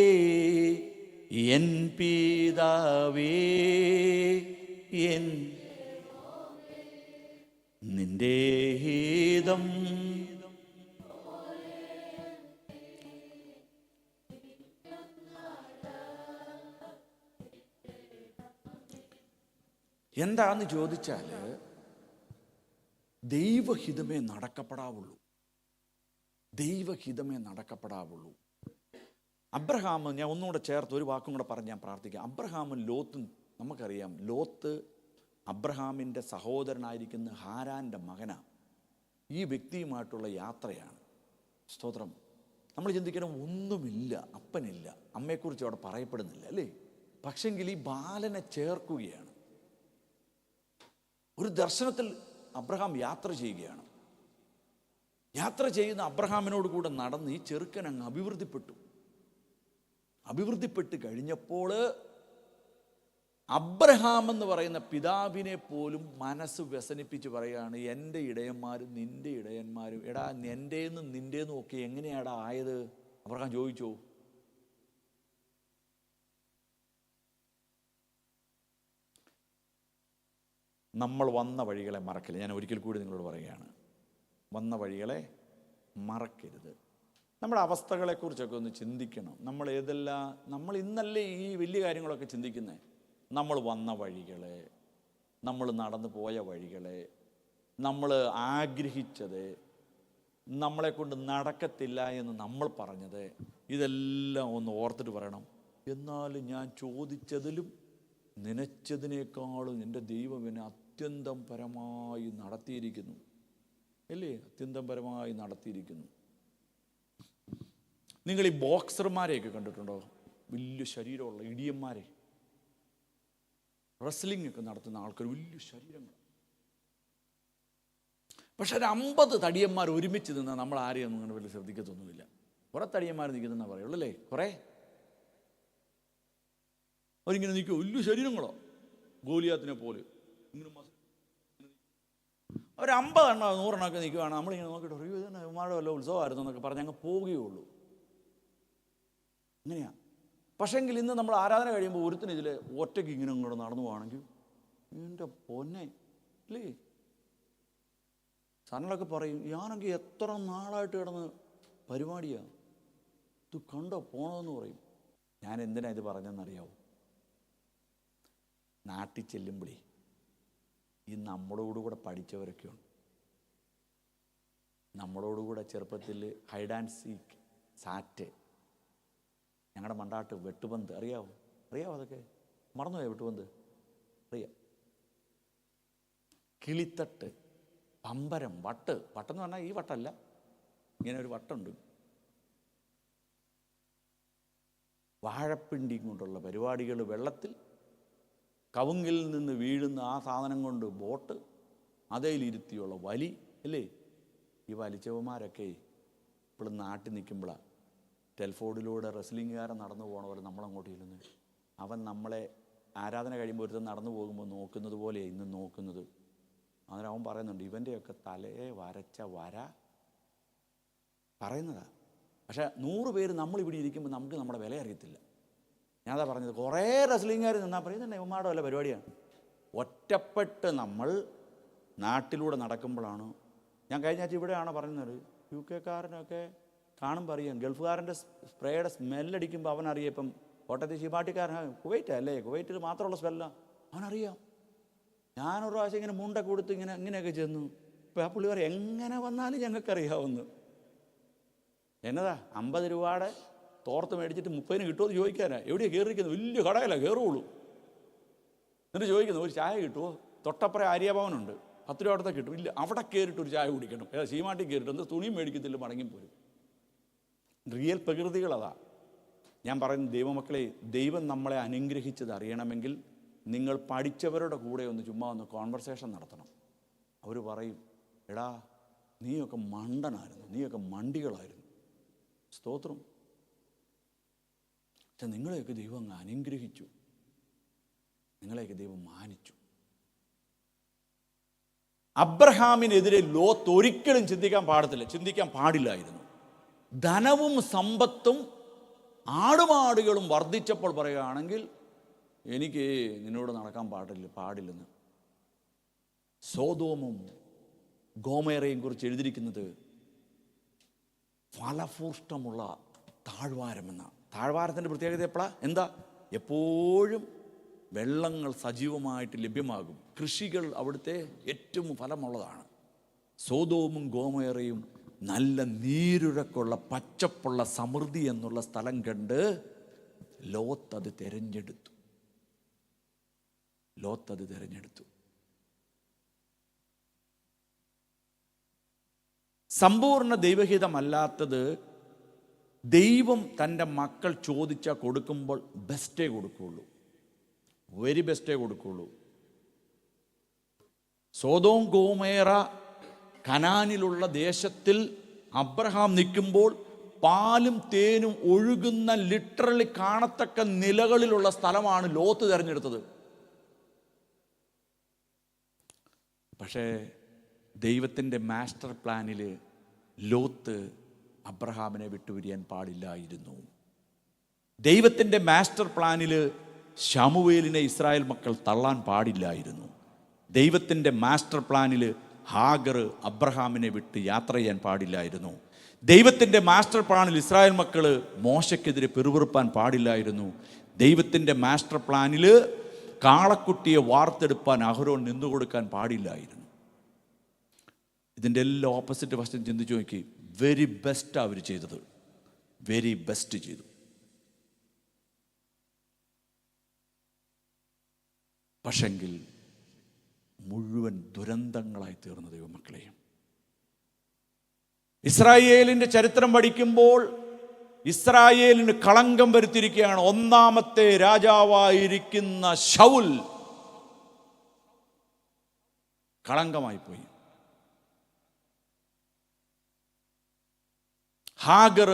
എൻ പിതാവേ എൻ നിന്റെ ഗീതം. എന്താന്ന് ചോദിച്ചാൽ ദൈവഹിതമേ നടക്കപ്പെടാവുള്ളൂ. ദൈവഹിതമേ നടക്കപ്പെടാവുള്ളൂ. അബ്രഹാം, ഞാൻ ഒന്നുകൂടെ ചേർത്ത് ഒരു വാക്കും കൂടെ പറഞ്ഞ് ഞാൻ പ്രാർത്ഥിക്കാം. അബ്രഹാമും ലോത്തും നമുക്കറിയാം. ലോത്ത് അബ്രഹാമിൻ്റെ സഹോദരനായിരിക്കുന്ന ഹാരാൻ്റെ മകനാണ്. ഈ വ്യക്തിയുമായിട്ടുള്ള യാത്രയാണ്. സ്തോത്രം. നമ്മൾ ചിന്തിക്കണം, ഒന്നുമില്ല, അപ്പനില്ല, അമ്മയെക്കുറിച്ച് അവിടെ പറയപ്പെടുന്നില്ല അല്ലേ? പക്ഷെങ്കിൽ ഈ ബാലനെ ചേർക്കുകയാണ്. ഒരു ദർശനത്തിൽ അബ്രഹാം യാത്ര ചെയ്യുകയാണ്. യാത്ര ചെയ്യുന്ന അബ്രഹാമിനോട് കൂടെ നടന്ന് ഈ ചെറുക്കൻ അങ്ങ് അഭിവൃദ്ധിപ്പെട്ട് കഴിഞ്ഞപ്പോൾ അബ്രഹാം എന്ന് പറയുന്ന പിതാവിനെ പോലും മനസ്സ് വ്യസനിപ്പിച്ച് പറയുകയാണ്, എൻ്റെ ഇടയന്മാരും നിൻ്റെ ഇടയന്മാരും, എടാ എൻ്റെന്നും നിൻ്റെന്നും ഒക്കെ എങ്ങനെയാടാ ആയത്? അബ്രഹാം ചോദിച്ചോ? നമ്മൾ വന്ന വഴികളെ മറക്കില്ല. ഞാൻ ഒരിക്കൽ കൂടി നിങ്ങളോട് പറയുകയാണ്, വന്ന വഴികളെ മറക്കരുത്. നമ്മുടെ അവസ്ഥകളെക്കുറിച്ചൊക്കെ ഒന്ന് ചിന്തിക്കണം. നമ്മൾ ഇന്നല്ലേ ഈ വലിയ കാര്യങ്ങളൊക്കെ ചിന്തിക്കുന്നത്. നമ്മൾ വന്ന വഴികളെ, നമ്മൾ നടന്നു പോയ വഴികളെ, നമ്മൾ ആഗ്രഹിച്ചത്, നമ്മളെ കൊണ്ട് നടക്കത്തില്ല എന്ന് നമ്മൾ പറഞ്ഞത്, ഇതെല്ലാം ഒന്ന് ഓർത്തിട്ട് പറയണം. എന്നാലും ഞാൻ ചോദിച്ചതിലും നനച്ചതിനേക്കാളും എൻ്റെ ദൈവം എന്നെ അത്യന്തം പരമായി നടത്തിയിരിക്കുന്നു അല്ലേ? അത്യന്തം പരമായി നടത്തിയിരിക്കുന്നു. നിങ്ങൾ ഈ ബോക്സർമാരെയൊക്കെ കണ്ടിട്ടുണ്ടോ? വലിയ ശരീരമുള്ള ഇടിയന്മാരെ, റെസ്ലിംഗ് ഒക്കെ നടത്തുന്ന ആൾക്കാർ, വലിയ ശരീരങ്ങൾ. പക്ഷെ ഒരു 50 തടിയന്മാർ ഒരുമിച്ച് നിന്നാൽ നമ്മൾ ആരെയും അങ്ങനെ വലിയ ശ്രദ്ധിക്കത്തൊന്നുമില്ല. കുറേ തടിയന്മാർ നിൽക്കുന്നെന്നാ പറയുള്ളൂ അല്ലേ? കുറേ അവരിങ്ങനെ നിൽക്കുക, വലിയ ശരീരങ്ങളോ, ഗോലിയാത്തിനെ പോലെ ഇങ്ങനെ. ഒരു 50 എണ്ണോ 100 എണ്ണമൊക്കെ നിൽക്കുകയാണ്. നമ്മളിങ്ങനെ നോക്കിയിട്ട് അറിയോ ഇതന്നെ ഉമ്മാടെ വല്ല ഉത്സവമായിരുന്നു എന്നൊക്കെ പറഞ്ഞ് അങ്ങ് പോവുകയുള്ളൂ. ഇങ്ങനെയാണ്. പക്ഷേങ്കിൽ ഇന്ന് നമ്മൾ ആരാധന കഴിയുമ്പോൾ ഒരുത്തിന് ഇതിൽ ഒറ്റയ്ക്ക് ഇങ്ങനെ ഇങ്ങോട്ട് നടന്നു പോവാണെങ്കിൽ എൻ്റെ പൊന്നെ അല്ലേ? സാറിനൊക്കെ പറയും, ഞാനെങ്കിൽ എത്ര നാളായിട്ട് കിടന്ന് പരിപാടിയാണ്, ഇത് കണ്ടോ പോണമെന്ന് പറയും. ഞാൻ എന്തിനാ ഇത് പറഞ്ഞെന്നറിയാവോ? നാട്ടിൽ ചെല്ലുമ്പോഴേ ഈ നമ്മളോടുകൂടെ പഠിച്ചവരൊക്കെയുണ്ട്. നമ്മളോടുകൂടെ ചെറുപ്പത്തിൽ ഹൈഡ് ആൻഡ് സീക്ക്, സാറ്റ്, ഞങ്ങളുടെ മണ്ടാട്ട് വെട്ടുപന്ത് അറിയാവോ? അതൊക്കെ മറന്നുപോയോ? വെട്ടുപന്ത് അറിയാം. കിളിത്തട്ട്, പമ്പരം, വട്ടെന്ന് പറഞ്ഞാൽ ഈ വട്ടല്ല, ഇങ്ങനെ ഒരു വട്ടുണ്ട്. വാഴപ്പിണ്ടി കൊണ്ടുള്ള പരിപാടികൾ, വെള്ളത്തിൽ കവുങ്ങിൽ നിന്ന് വീഴുന്ന ആ സാധനം കൊണ്ട് ബോട്ട്, അതേലിരുത്തിയുള്ള വലി അല്ലേ? ഈ വലിച്ചവന്മാരൊക്കെ ഇപ്പോഴും നാട്ടിൽ നിൽക്കുമ്പോഴാണ് ടെൽഫോർഡിലൂടെ റെസ്ലിംഗുകാരൻ നടന്നു പോകണ പോലെ നമ്മളങ്ങോട്ട് ഇരുന്ന്, അവൻ നമ്മളെ ആരാധന കഴിയുമ്പോൾ ഒരുത്തൻ നടന്നു പോകുമ്പോൾ നോക്കുന്നത് പോലെയാണ് ഇന്ന് നോക്കുന്നത്. അങ്ങനെ അവൻ പറയുന്നുണ്ട്, ഇവൻ്റെയൊക്കെ തലയെ വരച്ച വര പറയുന്നതാണ്. പക്ഷേ 100 പേര് നമ്മളിവിടെ ഇരിക്കുമ്പോൾ നമുക്ക് നമ്മുടെ വില അറിയത്തില്ല. ഞാനതാ പറഞ്ഞത്, കുറേ റെസ്ലിംഗുകാർ നിന്നാൽ പറയുന്നത് ഇവന്മാരുടെ വല്ല പരിപാടിയാണ്. ഒറ്റപ്പെട്ട് നമ്മൾ നാട്ടിലൂടെ നടക്കുമ്പോഴാണ്. ഞാൻ കഴിഞ്ഞ ആഴ്ച ഇവിടെയാണ് പറയുന്നത്, UK കാരനൊക്കെ കാണുമ്പോൾ അറിയാം, ഗൾഫുകാരൻ്റെ സ്പ്രേയുടെ സ്മെല്ലടിക്കുമ്പോൾ അവനറിയാം. ഇപ്പം കോട്ടയത്തെ ശിപാട്ടിക്കാരൻ കുവൈറ്റല്ലേ, കുവൈറ്റിൽ മാത്രമുള്ള സ്മെല്ലാണ് അവനറിയാം. ഞാനൊരു പ്രാവശ്യം ഇങ്ങനെ മുണ്ടൊക്കെ കൊടുത്ത് ഇങ്ങനെയൊക്കെ ചെന്നു. ഇപ്പം ആ പുള്ളി പറയും, എങ്ങനെ വന്നാലും ഞങ്ങൾക്കറിയാവുന്നു. എന്നതാ 50 രൂപയുടെ തോർത്ത് മേടിച്ചിട്ട് 30-ന് കിട്ടുമോ എന്ന് ചോദിക്കാനാ. എവിടെയാണ് കയറിയിരിക്കുന്നത്? വലിയ കടയിലാണ് കയറുള്ളൂ. എന്നിട്ട് ചോദിക്കുന്നു, ഒരു ചായ കിട്ടുമോ? തൊട്ടപ്പുറം ആര്യഭവനുണ്ട്, 10 രൂപ അടുത്ത കിട്ടും. ഇല്ല, അവിടെ കയറിയിട്ട് ഒരു ചായ കുടിക്കണം. സീമാട്ടി കയറിയിട്ട് എന്താ തുണിയും മേടിക്കത്തില്ല, മടങ്ങിപ്പോരും. റിയൽ പ്രകൃതികളതാ. ഞാൻ പറയുന്നത് ദൈവമക്കളെ, ദൈവം നമ്മളെ അനുഗ്രഹിച്ചത് അറിയണമെങ്കിൽ നിങ്ങൾ പഠിച്ചവരുടെ കൂടെ ഒന്ന് ചുമ്മാ ഒന്ന് കോൺവെർസേഷൻ നടത്തണം. അവർ പറയും, എടാ നീയൊക്കെ മണ്ടനായിരുന്നു, നീയൊക്കെ മണ്ടികളായിരുന്നു. സ്തോത്രം. പക്ഷെ നിങ്ങളെയൊക്കെ ദൈവം അങ്ങ് അനുഗ്രഹിച്ചു, നിങ്ങളെയൊക്കെ ദൈവം മാനിച്ചു. അബ്രഹാമിനെതിരെ ലോത്ത് ഒരിക്കലും ചിന്തിക്കാൻ പാടില്ലായിരുന്നു. ധനവും സമ്പത്തും ആടുമാടുകളും വർദ്ധിച്ചപ്പോൾ പറയുകയാണെങ്കിൽ എനിക്ക് നിന്നോട് നടക്കാൻ പാടില്ലെന്ന്. സോദോമും ഗോമേറയും കുറിച്ച് എഴുതിയിരിക്കുന്നത് ഫലഭൂഷ്ടമുള്ള താഴ്വാരമെന്ന. താഴ്വാരത്തിൻ്റെ പ്രത്യേകത എന്താ? എപ്പോഴും വെള്ളങ്ങൾ സജീവമായിട്ട് ലഭ്യമാകും. കൃഷികൾ അവിടുത്തെ ഏറ്റവും ഫലമുള്ളതാണ്. സോദോമും ഗോമേറയും നല്ല നീരുഴക്കുള്ള പച്ചപ്പുള്ള സമൃദ്ധി എന്നുള്ള സ്ഥലം കണ്ട് ലോത്ത് അത് തിരഞ്ഞെടുത്തു. സമ്പൂർണ്ണ ദൈവഹിതമല്ലാത്തത് ദൈവം തൻ്റെ മക്കൾ ചോദിച്ചാൽ കൊടുക്കുമ്പോൾ ബെസ്റ്റേ കൊടുക്കുകയുള്ളൂ, വെരി ബെസ്റ്റേ കൊടുക്കുകയുള്ളൂ. സോദോം ഗോമേറ കനാനിലുള്ള ദേശത്തിൽ അബ്രഹാം നിൽക്കുമ്പോൾ പാലും തേനും ഒഴുകുന്ന ലിറ്ററലി കാണത്തക്ക നിലകളിലുള്ള സ്ഥലമാണ് ലോത്ത് തിരഞ്ഞെടുത്തത്. പക്ഷേ ദൈവത്തിൻ്റെ മാസ്റ്റർ പ്ലാനിൽ ലോത്ത് അബ്രഹാമിനെ വിട്ടുപിരിയാൻ പാടില്ലായിരുന്നു. ദൈവത്തിൻ്റെ മാസ്റ്റർ പ്ലാനിൽ ശമൂവേലിനെ ഇസ്രായേൽ മക്കൾ തള്ളാൻ പാടില്ലായിരുന്നു. ദൈവത്തിൻ്റെ മാസ്റ്റർ പ്ലാനിൽ ഹാഗർ അബ്രഹാമിനെ വിട്ട് യാത്ര ചെയ്യാൻ പാടില്ലായിരുന്നു. ദൈവത്തിൻ്റെ മാസ്റ്റർ പ്ലാനിൽ ഇസ്രായേൽ മക്കൾ മോശയ്ക്കെതിരെ പിറുപിറുപ്പാൻ പാടില്ലായിരുന്നു. ദൈവത്തിൻ്റെ മാസ്റ്റർ പ്ലാനിൽ കാളക്കുട്ടിയെ വാർത്തെടുപ്പാൻ അഹരോൻ നിന്നുകൊടുക്കാൻ പാടില്ലായിരുന്നു. ഇതിൻ്റെ എല്ലാം ഓപ്പോസിറ്റ് വശം ചിന്തിച്ച് നോക്കി. വെരി ബെസ്റ്റ് അവർ ചെയ്തത്, വെരി ബെസ്റ്റ് ചെയ്തു. പക്ഷെങ്കിൽ മുഴുവൻ ദുരന്തങ്ങളായി തീർന്ന ദൈവമക്കളെയും ഇസ്രായേലിൻ്റെ ചരിത്രം പഠിക്കുമ്പോൾ ഇസ്രായേലിന് കളങ്കം വരുത്തിയിരിക്കുകയാണ്. ഒന്നാമത്തെ രാജാവായിരിക്കുന്ന ശൗൽ കളങ്കമായിപ്പോയി. ഹാഗർ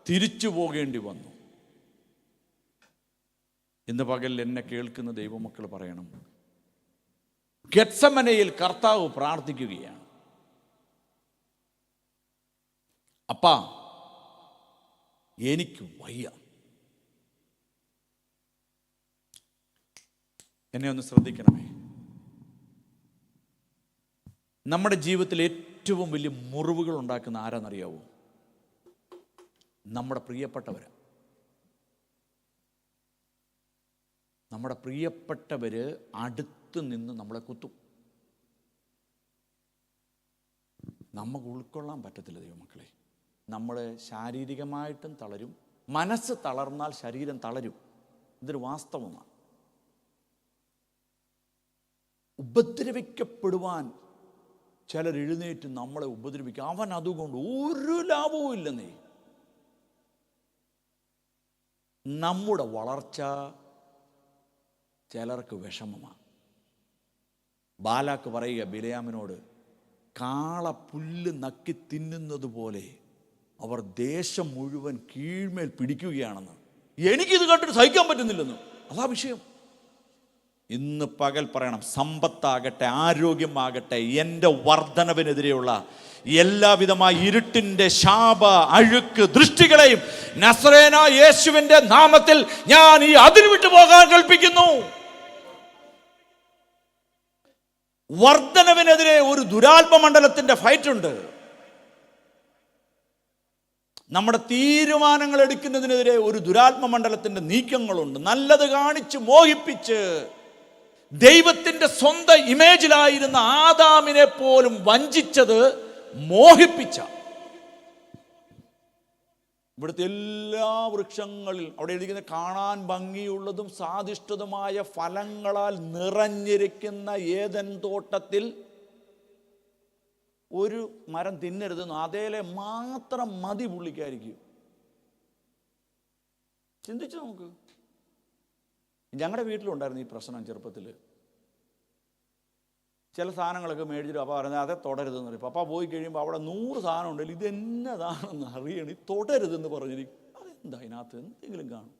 തിരിച്ചു പോകേണ്ടി വന്നു. ഇന്ന് പകൽ എന്നെ കേൾക്കുന്ന ദൈവമക്കൾ പറയണം, ഗെത്സമനയിൽ കർത്താവ് പ്രാർത്ഥിക്കുകയാണ്, അപ്പാ എനിക്ക് വയ്യ. എന്നെ ഒന്ന് ശ്രദ്ധിക്കണമേ. നമ്മുടെ ജീവിതത്തിൽ ഏറ്റവും വലിയ മുറിവുകൾ ഉണ്ടാക്കുന്ന ആരാന്നറിയാവോ? നമ്മുടെ പ്രിയപ്പെട്ടവര്. നമ്മുടെ പ്രിയപ്പെട്ടവര് അടുത്ത് നിന്ന് നമ്മളെ കുത്തും. നമുക്ക് ഉൾക്കൊള്ളാൻ പറ്റത്തില്ല ദൈവമക്കളെ. നമ്മൾ ശാരീരികമായിട്ടും തളരും. മനസ്സ് തളർന്നാൽ ശരീരം തളരും. ഇതൊരു വാസ്തവമാണ്. ഉപദ്രവിക്കപ്പെടുവാൻ ചിലർ എഴുന്നേറ്റ് നമ്മളെ ഉപദ്രവിക്കും. അവൻ അതുകൊണ്ട് ഒരു ലാഭവും ഇല്ലെന്നേ. നമ്മുടെ വളർച്ച ചിലർക്ക് വിഷമമാണ്. ബാലാക്ക് പറയുക ബിലയാമിനോട്, കാള പുല്ല് നക്കി തിന്നുന്നത് പോലെ അവർ ദേശം മുഴുവൻ കീഴ്മേൽ പിടിക്കുകയാണെന്ന്. എനിക്കിത് കണ്ടിട്ട് സഹിക്കാൻ പറ്റുന്നില്ലെന്ന്. അതാ വിഷയം. ഇന്ന് പകൽ പറയണം, സമ്പത്താകട്ടെ ആരോഗ്യമാകട്ടെ, എൻ്റെ വർധനവിനെതിരെയുള്ള എല്ലാവിധമായ ഇരുട്ടിൻ്റെ ശാപ അഴുക്ക് ദൃഷ്ടികളെയും നസറേന യേശുവിൻ്റെ നാമത്തിൽ ഞാൻ ഈ അതിര് വിട്ടു പോകാൻ കൽപ്പിക്കുന്നു. വർധനവിനെതിരെ ഒരു ദുരാത്മമണ്ഡലത്തിൻ്റെ ഫൈറ്റ് ഉണ്ട്. നമ്മുടെ തീരുമാനങ്ങൾ എടുക്കുന്നതിനെതിരെ ഒരു ദുരാത്മമണ്ഡലത്തിൻ്റെ നീക്കങ്ങളുണ്ട്. നല്ലത് കാണിച്ച് മോഹിപ്പിച്ച് ദൈവത്തിൻ്റെ സ്വന്തം ഇമേജിലായിരുന്ന ആദാമിനെ പോലും വഞ്ചിച്ചത് മോഹിപ്പിച്ച ഇവിടുത്തെ എല്ലാ വൃക്ഷങ്ങളിൽ അവിടെ എഴുതിക്കുന്ന കാണാൻ ഭംഗിയുള്ളതും സ്വാദിഷ്ടതുമായ ഫലങ്ങളാൽ നിറഞ്ഞിരിക്കുന്ന ഏദൻ തോട്ടത്തിൽ ഒരു മരം തിന്നരുതെന്ന് അതേലെ മാത്രം മതി പുള്ളിക്കായിരിക്കും. ചിന്തിച്ചു നോക്ക്. ഞങ്ങളുടെ വീട്ടിലുണ്ടായിരുന്നു ഈ പ്രശ്നം ചെറുപ്പത്തിൽ. ചില സാധനങ്ങളൊക്കെ മേടിച്ചിട്ട് പപ്പ പറയുന്നത് അതേ തുടരുതെന്ന് പറയും. പപ്പ പോയി കഴിയുമ്പോൾ അവിടെ 100 സാധനം ഉണ്ടല്ലോ, ഇതെന്നതാണെന്ന് അറിയണം, ഇത് തുടരുതെന്ന് പറഞ്ഞിരിക്കും. അതെന്താ അതിനകത്ത് എന്തെങ്കിലും കാണും.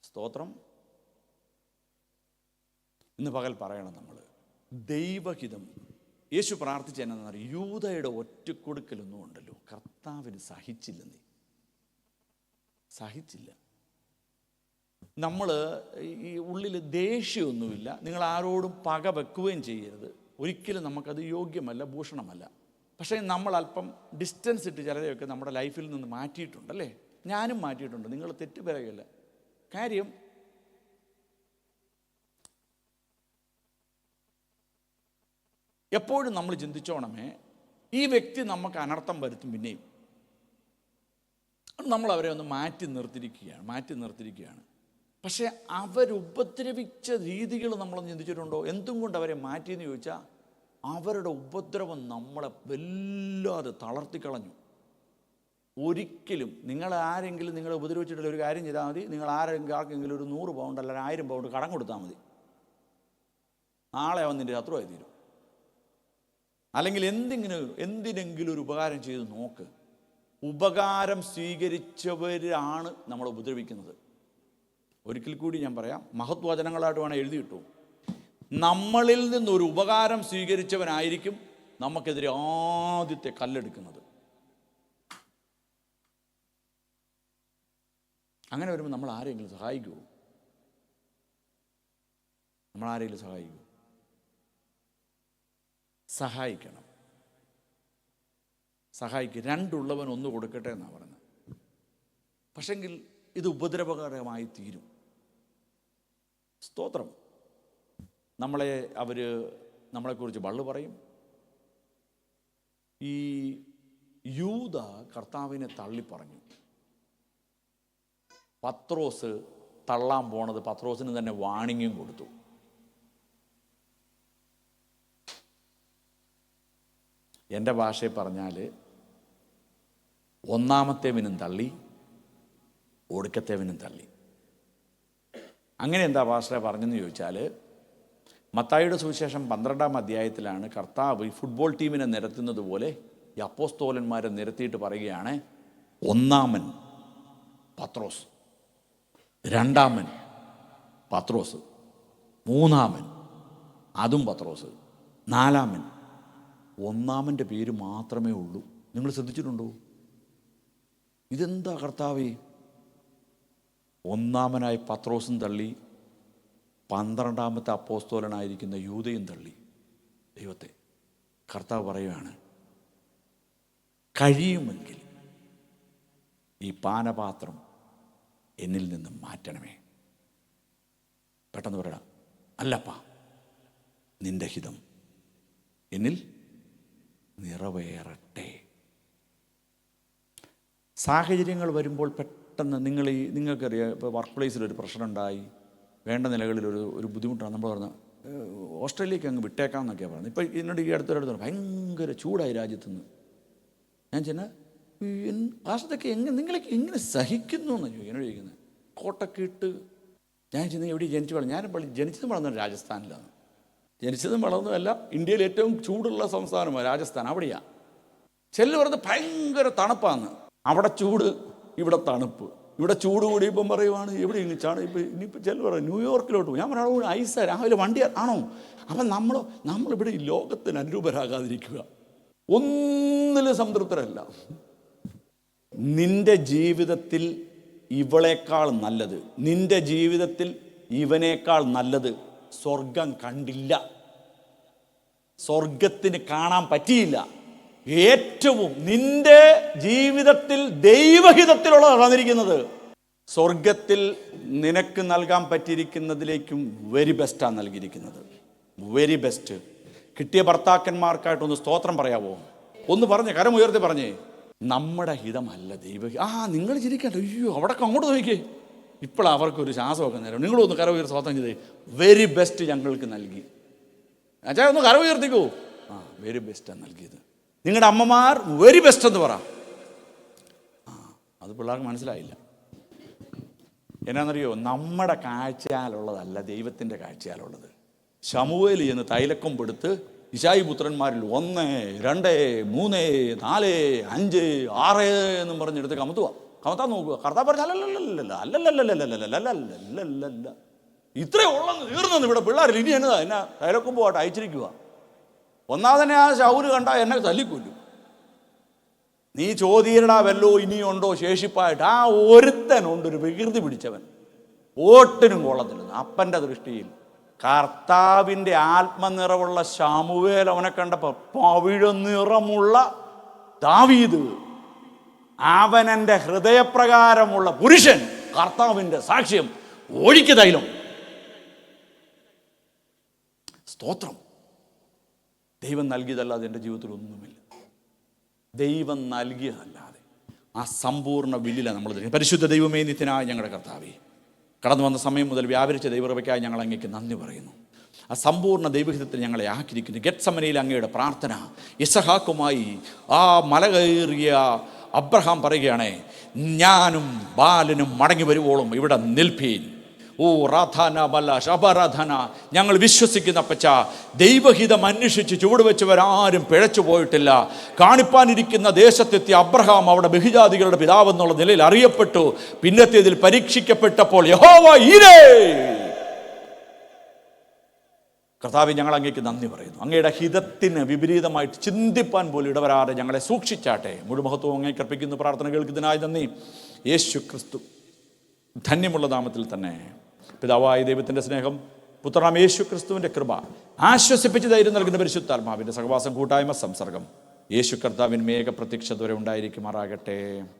സ്തോത്രം. ഇന്ന് പകൽ പറയണം നമ്മൾ ദൈവഹിതം. യേശു പ്രാർത്ഥിച്ച എന്നാന്ന് അറിയാം, യൂദയുടെ ഒറ്റക്കൊടുക്കലൊന്നും ഉണ്ടല്ലോ കർത്താവിന് സഹിച്ചില്ലെന്നേ, സഹിച്ചില്ല. നമ്മൾ ഈ ഉള്ളിൽ ദേഷ്യമൊന്നുമില്ല, നിങ്ങൾ ആരോടും പക വെക്കുകയും ചെയ്യരുത്, ഒരിക്കലും നമുക്കത് യോഗ്യമല്ല, ഭൂഷണമല്ല. പക്ഷേ നമ്മൾ അല്പം ഡിസ്റ്റൻസ് ഇട്ട് ചിലരെയൊക്കെ നമ്മുടെ ലൈഫിൽ നിന്ന് മാറ്റിയിട്ടുണ്ടല്ലേ. ഞാനും മാറ്റിയിട്ടുണ്ട്, നിങ്ങൾ തെറ്റ് പറയുകയല്ല. കാര്യം എപ്പോഴും നമ്മൾ ചിന്തിച്ചോണമേ, ഈ വ്യക്തി നമുക്ക് അനർത്ഥം വരുത്തും, പിന്നെയും നമ്മൾ അവരെ ഒന്ന് മാറ്റി നിർത്തിയിരിക്കുകയാണ്. പക്ഷേ അവരുപദ്രവിച്ച രീതികൾ നമ്മളൊന്ന് ചിന്തിച്ചിട്ടുണ്ടോ? എന്തും കൊണ്ട് അവരെ മാറ്റിയെന്ന് ചോദിച്ചാൽ അവരുടെ ഉപദ്രവം നമ്മളെ വല്ലാതെ തളർത്തിക്കളഞ്ഞു. ഒരിക്കലും നിങ്ങളെ ഉപദ്രവിച്ചിട്ടുള്ള ഒരു കാര്യം ചെയ്താൽ മതി, നിങ്ങൾ ആർക്കെങ്കിലും ഒരു 100 പൗണ്ട് അല്ലെങ്കിൽ 1000 പൗണ്ട് കടം കൊടുത്താൽ മതി, നാളെ അവൻ നിൻ്റെ ശത്രുവായി തീരും. അല്ലെങ്കിൽ എന്തിനെങ്കിലും ഒരു ഉപകാരം ചെയ്ത് നോക്ക്. ഉപകാരം സ്വീകരിച്ചവരാണ് നമ്മൾ ഉപദ്രവിക്കുന്നത്. ഒരിക്കൽ കൂടി ഞാൻ പറയാം, മഹത്വചനങ്ങളായിട്ട് വേണം എഴുതിയിട്ടു. നമ്മളിൽ നിന്നൊരു ഉപകാരം സ്വീകരിച്ചവനായിരിക്കും നമുക്കെതിരെ ആദ്യത്തെ കല്ലെടുക്കുന്നത്. അങ്ങനെ വരുമ്പോൾ നമ്മൾ ആരെങ്കിലും സഹായിക്കുമോ? സഹായിക്കണം. രണ്ടുള്ളവൻ ഒന്ന് കൊടുക്കട്ടെ എന്നാണ് പറയുന്നത്. പക്ഷെങ്കിൽ ഇത് ഉപദ്രവകരമായി തീരും. സ്തോത്രം. നമ്മളെക്കുറിച്ച് വള്ളു പറയും. ഈ യൂദ കർത്താവിനെ തള്ളിപ്പറഞ്ഞു. പത്രോസ് തള്ളാൻ പോണത് പത്രോസിന് തന്നെ വാണിംഗും കൊടുത്തു. എൻ്റെ ഭാഷയിൽ പറഞ്ഞാൽ ഒന്നാമത്തേവനും തള്ളി, ഒടുക്കത്തേവനും തള്ളി. അങ്ങനെ എന്താ ഭാഷ പറഞ്ഞെന്ന് ചോദിച്ചാൽ, മത്തായിയുടെ സുവിശേഷം 12-ാം അധ്യായത്തിലാണ് കർത്താവ് ഈ ഫുട്ബോൾ ടീമിനെ നിരത്തുന്നത് പോലെ ഈ അപ്പോസ്തോലന്മാരെ നിരത്തിയിട്ട് പറയുകയാണ്, ഒന്നാമൻ പത്രോസ്, രണ്ടാമൻ പത്രോസ്, മൂന്നാമൻ അതും പത്രോസ്, നാലാമൻ. ഒന്നാമൻ്റെ പേര് മാത്രമേ ഉള്ളൂ. നിങ്ങൾ ശ്രദ്ധിച്ചിട്ടുണ്ടോ? ഇതെന്താ കർത്താവേ? ഒന്നാമനായ പത്രോസും തള്ളി, 12-ാമത്തെ അപ്പോസ്തോലനായിരിക്കുന്ന യൂദയും തള്ളി ദൈവത്തെ. കർത്താവ് പറയുകയാണ്, കഴിയുമെങ്കിൽ ഈ പാനപാത്രം എന്നിൽ നിന്നും മാറ്റണമേ. പെട്ടെന്ന് പറയണം, അല്ലപ്പാ, നിന്റെ ഹിതം എന്നിൽ നിറവേറട്ടെ. സാഹചര്യങ്ങൾ വരുമ്പോൾ പെട്ടെന്ന് നിങ്ങൾക്കറിയാം, ഇപ്പോൾ വർക്ക് പ്ലേസിലൊരു പ്രശ്നമുണ്ടായി, വേണ്ട നിലകളിലൊരു ബുദ്ധിമുട്ടാണ്. നമ്മൾ പറഞ്ഞ ഓസ്ട്രേലിയക്ക് അങ്ങ് വിട്ടേക്കാമെന്നൊക്കെയാണ് പറയുന്നത്. ഇപ്പോൾ എന്നോട് ഈ അടുത്തൊരു ഭയങ്കര ചൂടായി രാജ്യത്തുനിന്ന്. ഞാൻ ചെന്ന ഭാഷത്തൊക്കെ നിങ്ങളൊക്കെ എങ്ങനെ സഹിക്കുന്നു എന്ന് എന്നോട് ചോദിക്കുന്നത്. കോട്ടൊക്കെ ഇട്ട് ഞാൻ ചെന്ന് എവിടെ ജനിച്ചു വളർന്നു? ഞാൻ ജനിച്ചതും വളർന്നത് രാജസ്ഥാനിലാണ്. ജനിച്ചതും വളർന്നതല്ല, ഇന്ത്യയിൽ ഏറ്റവും ചൂടുള്ള സംസ്ഥാനമാണ് രാജസ്ഥാൻ. അവിടെയാണ്. ചെല്ലു പറഞ്ഞത് ഭയങ്കര തണുപ്പാന്ന്. അവിടെ ചൂട്, ഇവിടെ തണുപ്പ്. ഇവിടെ ചൂട് കൂടി ഇപ്പം പറയുവാണ് എവിടെ ഇനിയിപ്പോൾ ചെല്ലു പറയും ന്യൂയോർക്കിലോട്ട് പോകും. ഞാൻ പറഞ്ഞു ഐസ രാവിലെ വണ്ടി ആണോ? അപ്പം നമ്മളിവിടെ ഈ ലോകത്തിന് അനുരൂപരാകാതിരിക്കുക, ഒന്നിലും സംതൃപ്തരല്ല. നിന്റെ ജീവിതത്തിൽ ഇവളേക്കാൾ നല്ലത്, നിന്റെ ജീവിതത്തിൽ ഇവനേക്കാൾ നല്ലത് സ്വർഗം കണ്ടില്ല, സ്വർഗത്തിന് കാണാൻ പറ്റിയില്ല. ഏറ്റവും നിന്റെ ജീവിതത്തിൽ ദൈവഹിതത്തിലുള്ളതാണ് വന്നിരിക്കുന്നത്. സ്വർഗത്തിൽ നിനക്ക് നൽകാൻ പറ്റിയിരിക്കുന്നതിലേക്കും വെരി ബെസ്റ്റാണ് നൽകിയിരിക്കുന്നത്. Very best. കിട്ടിയ ഭർത്താക്കന്മാർക്കായിട്ടൊന്ന് സ്തോത്രം പറയാവോ? ഒന്ന് പറഞ്ഞേ, കരമുയർത്തി പറഞ്ഞേ, നമ്മുടെ ഹിതമല്ല ദൈവ. നിങ്ങൾ ചിരിക്കണ്ട, അയ്യോ അവിടൊക്കെ അങ്ങോട്ട് നോക്കിക്കേ, ഇപ്പോൾ അവർക്കൊരു ശ്വാസമൊക്കെ നേരം. നിങ്ങളൊന്ന് കരമുയർത്തി സ്തോത്രം ചെയ്തേ. വെരി ബെസ്റ്റ് ഞങ്ങൾക്ക് നൽകി. അച്ഛാ ഒന്ന് കരമുയർത്തിക്കോ. വെരി ബെസ്റ്റാണ് നൽകിയത്. നിങ്ങളുടെ അമ്മമാർ വെരി ബെസ്റ്റ് എന്ന് പറ. അത് പിള്ളേർക്ക് മനസ്സിലായില്ല. എന്നാണെന്നറിയോ, നമ്മുടെ കാഴ്ചയാലുള്ളതല്ല ദൈവത്തിൻ്റെ കാഴ്ചയാലുള്ളത്. ശമൂവേൽ ചെന്ന് തൈലക്കൊമ്പെടുത്ത് ഇശായി പുത്രന്മാരിൽ 1, 2, 3, 4, 5, 6 എന്നും പറഞ്ഞെടുത്ത് കമത്താൻ നോക്കുക. കർത്താവ് പറഞ്ഞ അല്ലല്ലല്ലല്ലല്ലല്ലല്ലല്ലല്ലല്ലല്ലല്ല, ഇത്രയും ഉള്ളെന്ന് തീർന്നെന്ന് ഇവിടെ പിള്ളേരിൽ, ഇനി എന്നാ തൈലക്കൊമ്പുമായിട്ട് അയച്ചിരിക്കുക. ഒന്നാമതന്നെ ആ ശൗല് കണ്ടാൽ എന്നെ തല്ലിക്കൊല്ലും. നീ ചോദ്യടാ വല്ലോ ഇനിയുണ്ടോ ശേഷിപ്പായിട്ട്. ആ ഒരുത്തനുണ്ട്, ഒരു വികൃതി പിടിച്ചവൻ, ഓട്ടിനും കൊള്ളത്തില്ലെന്ന് അപ്പൻ്റെ ദൃഷ്ടിയിൽ. കർത്താവിൻ്റെ ആത്മനിറവുള്ള ശമൂവേൽ അവനെ കണ്ടപ്പോൾ പവിഴ നിറമുള്ള ദാവീദ്, അവനെൻ്റെ ഹൃദയപ്രകാരമുള്ള പുരുഷൻ, കർത്താവിൻ്റെ സാക്ഷ്യം, ഒഴിക്ക് തൈലം. സ്തോത്രം. ദൈവം നൽകിയതല്ലാതെ എൻ്റെ ജീവിതത്തിൽ ഒന്നുമില്ല. ദൈവം നൽകിയതല്ലാതെ ആ സമ്പൂർണ്ണ വില്ലില നമ്മൾ. പരിശുദ്ധ ദൈവമേ, നിത്യനായ ഞങ്ങളുടെ കർത്താവേ, കടന്നു വന്ന സമയം മുതൽ വ്യാപരിച്ച ദൈവകൃപയ്ക്കായി ഞങ്ങൾ അങ്ങേക്ക് നന്ദി പറയുന്നു. ആ സമ്പൂർണ്ണ ദൈവഹിതത്തിൽ ഞങ്ങളെ ആക്കിയിരിക്കുന്നു. ഗെത്സമനയിൽ അങ്ങയുടെ പ്രാർത്ഥന ഇസഹാക്കുമായി ആ മല കയറിയ അബ്രഹാം പറയുകയാണേ, ഞാനും ബാലനും മടങ്ങി വരുവോളും ഇവിടെ നിൽപ്പീൻ. ഓ റാധാന ബല ശബറാധന. ഞങ്ങൾ വിശ്വസിക്കുന്ന പച്ച ദൈവഹിതം അന്വേഷിച്ച് ചുവടുവെച്ചവരാരും പിഴച്ചു പോയിട്ടില്ല. കാണിപ്പാനിരിക്കുന്ന ദേശത്തെത്തിയ അബ്രഹാം അവിടെ ബഹുജാതികളുടെ പിതാവെന്നുള്ള നിലയിൽ അറിയപ്പെട്ടു. പിന്നത്തേതിൽ പരീക്ഷിക്കപ്പെട്ടപ്പോൾ യഹോവ ഈരേ. കർത്താവേ, ഞങ്ങൾ അങ്ങേക്ക് നന്ദി പറയുന്നു. അങ്ങയുടെ ഹിതത്തിന് വിപരീതമായിട്ട് ചിന്തിപ്പാൻ പോലും ഇടവരാതെ ഞങ്ങളെ സൂക്ഷിച്ചാട്ടെ. മുഴുമഹത്വം അങ്ങേക്ക് അർപ്പിക്കുന്ന പ്രാർത്ഥന കേൾക്കുന്നതിനായി നന്ദി. യേശു ക്രിസ്തു ധന്യമുള്ള നാമത്തിൽ തന്നെ പിതാവായ ദൈവത്തിൻ്റെ സ്നേഹം, പുത്രനാം യേശു ക്രിസ്തുവിൻ്റെ കൃപ, ആശ്വസിപ്പിച്ച് ധൈര്യം നൽകുന്ന പരിശുദ്ധാത്മാവിൻ്റെ സഹവാസം, കൂട്ടായ്മ, സംസർഗം യേശു കർത്താവിൻ മേഘ പ്രത്യക്ഷത വരെ ഉണ്ടായിരിക്കുമാറാകട്ടെ.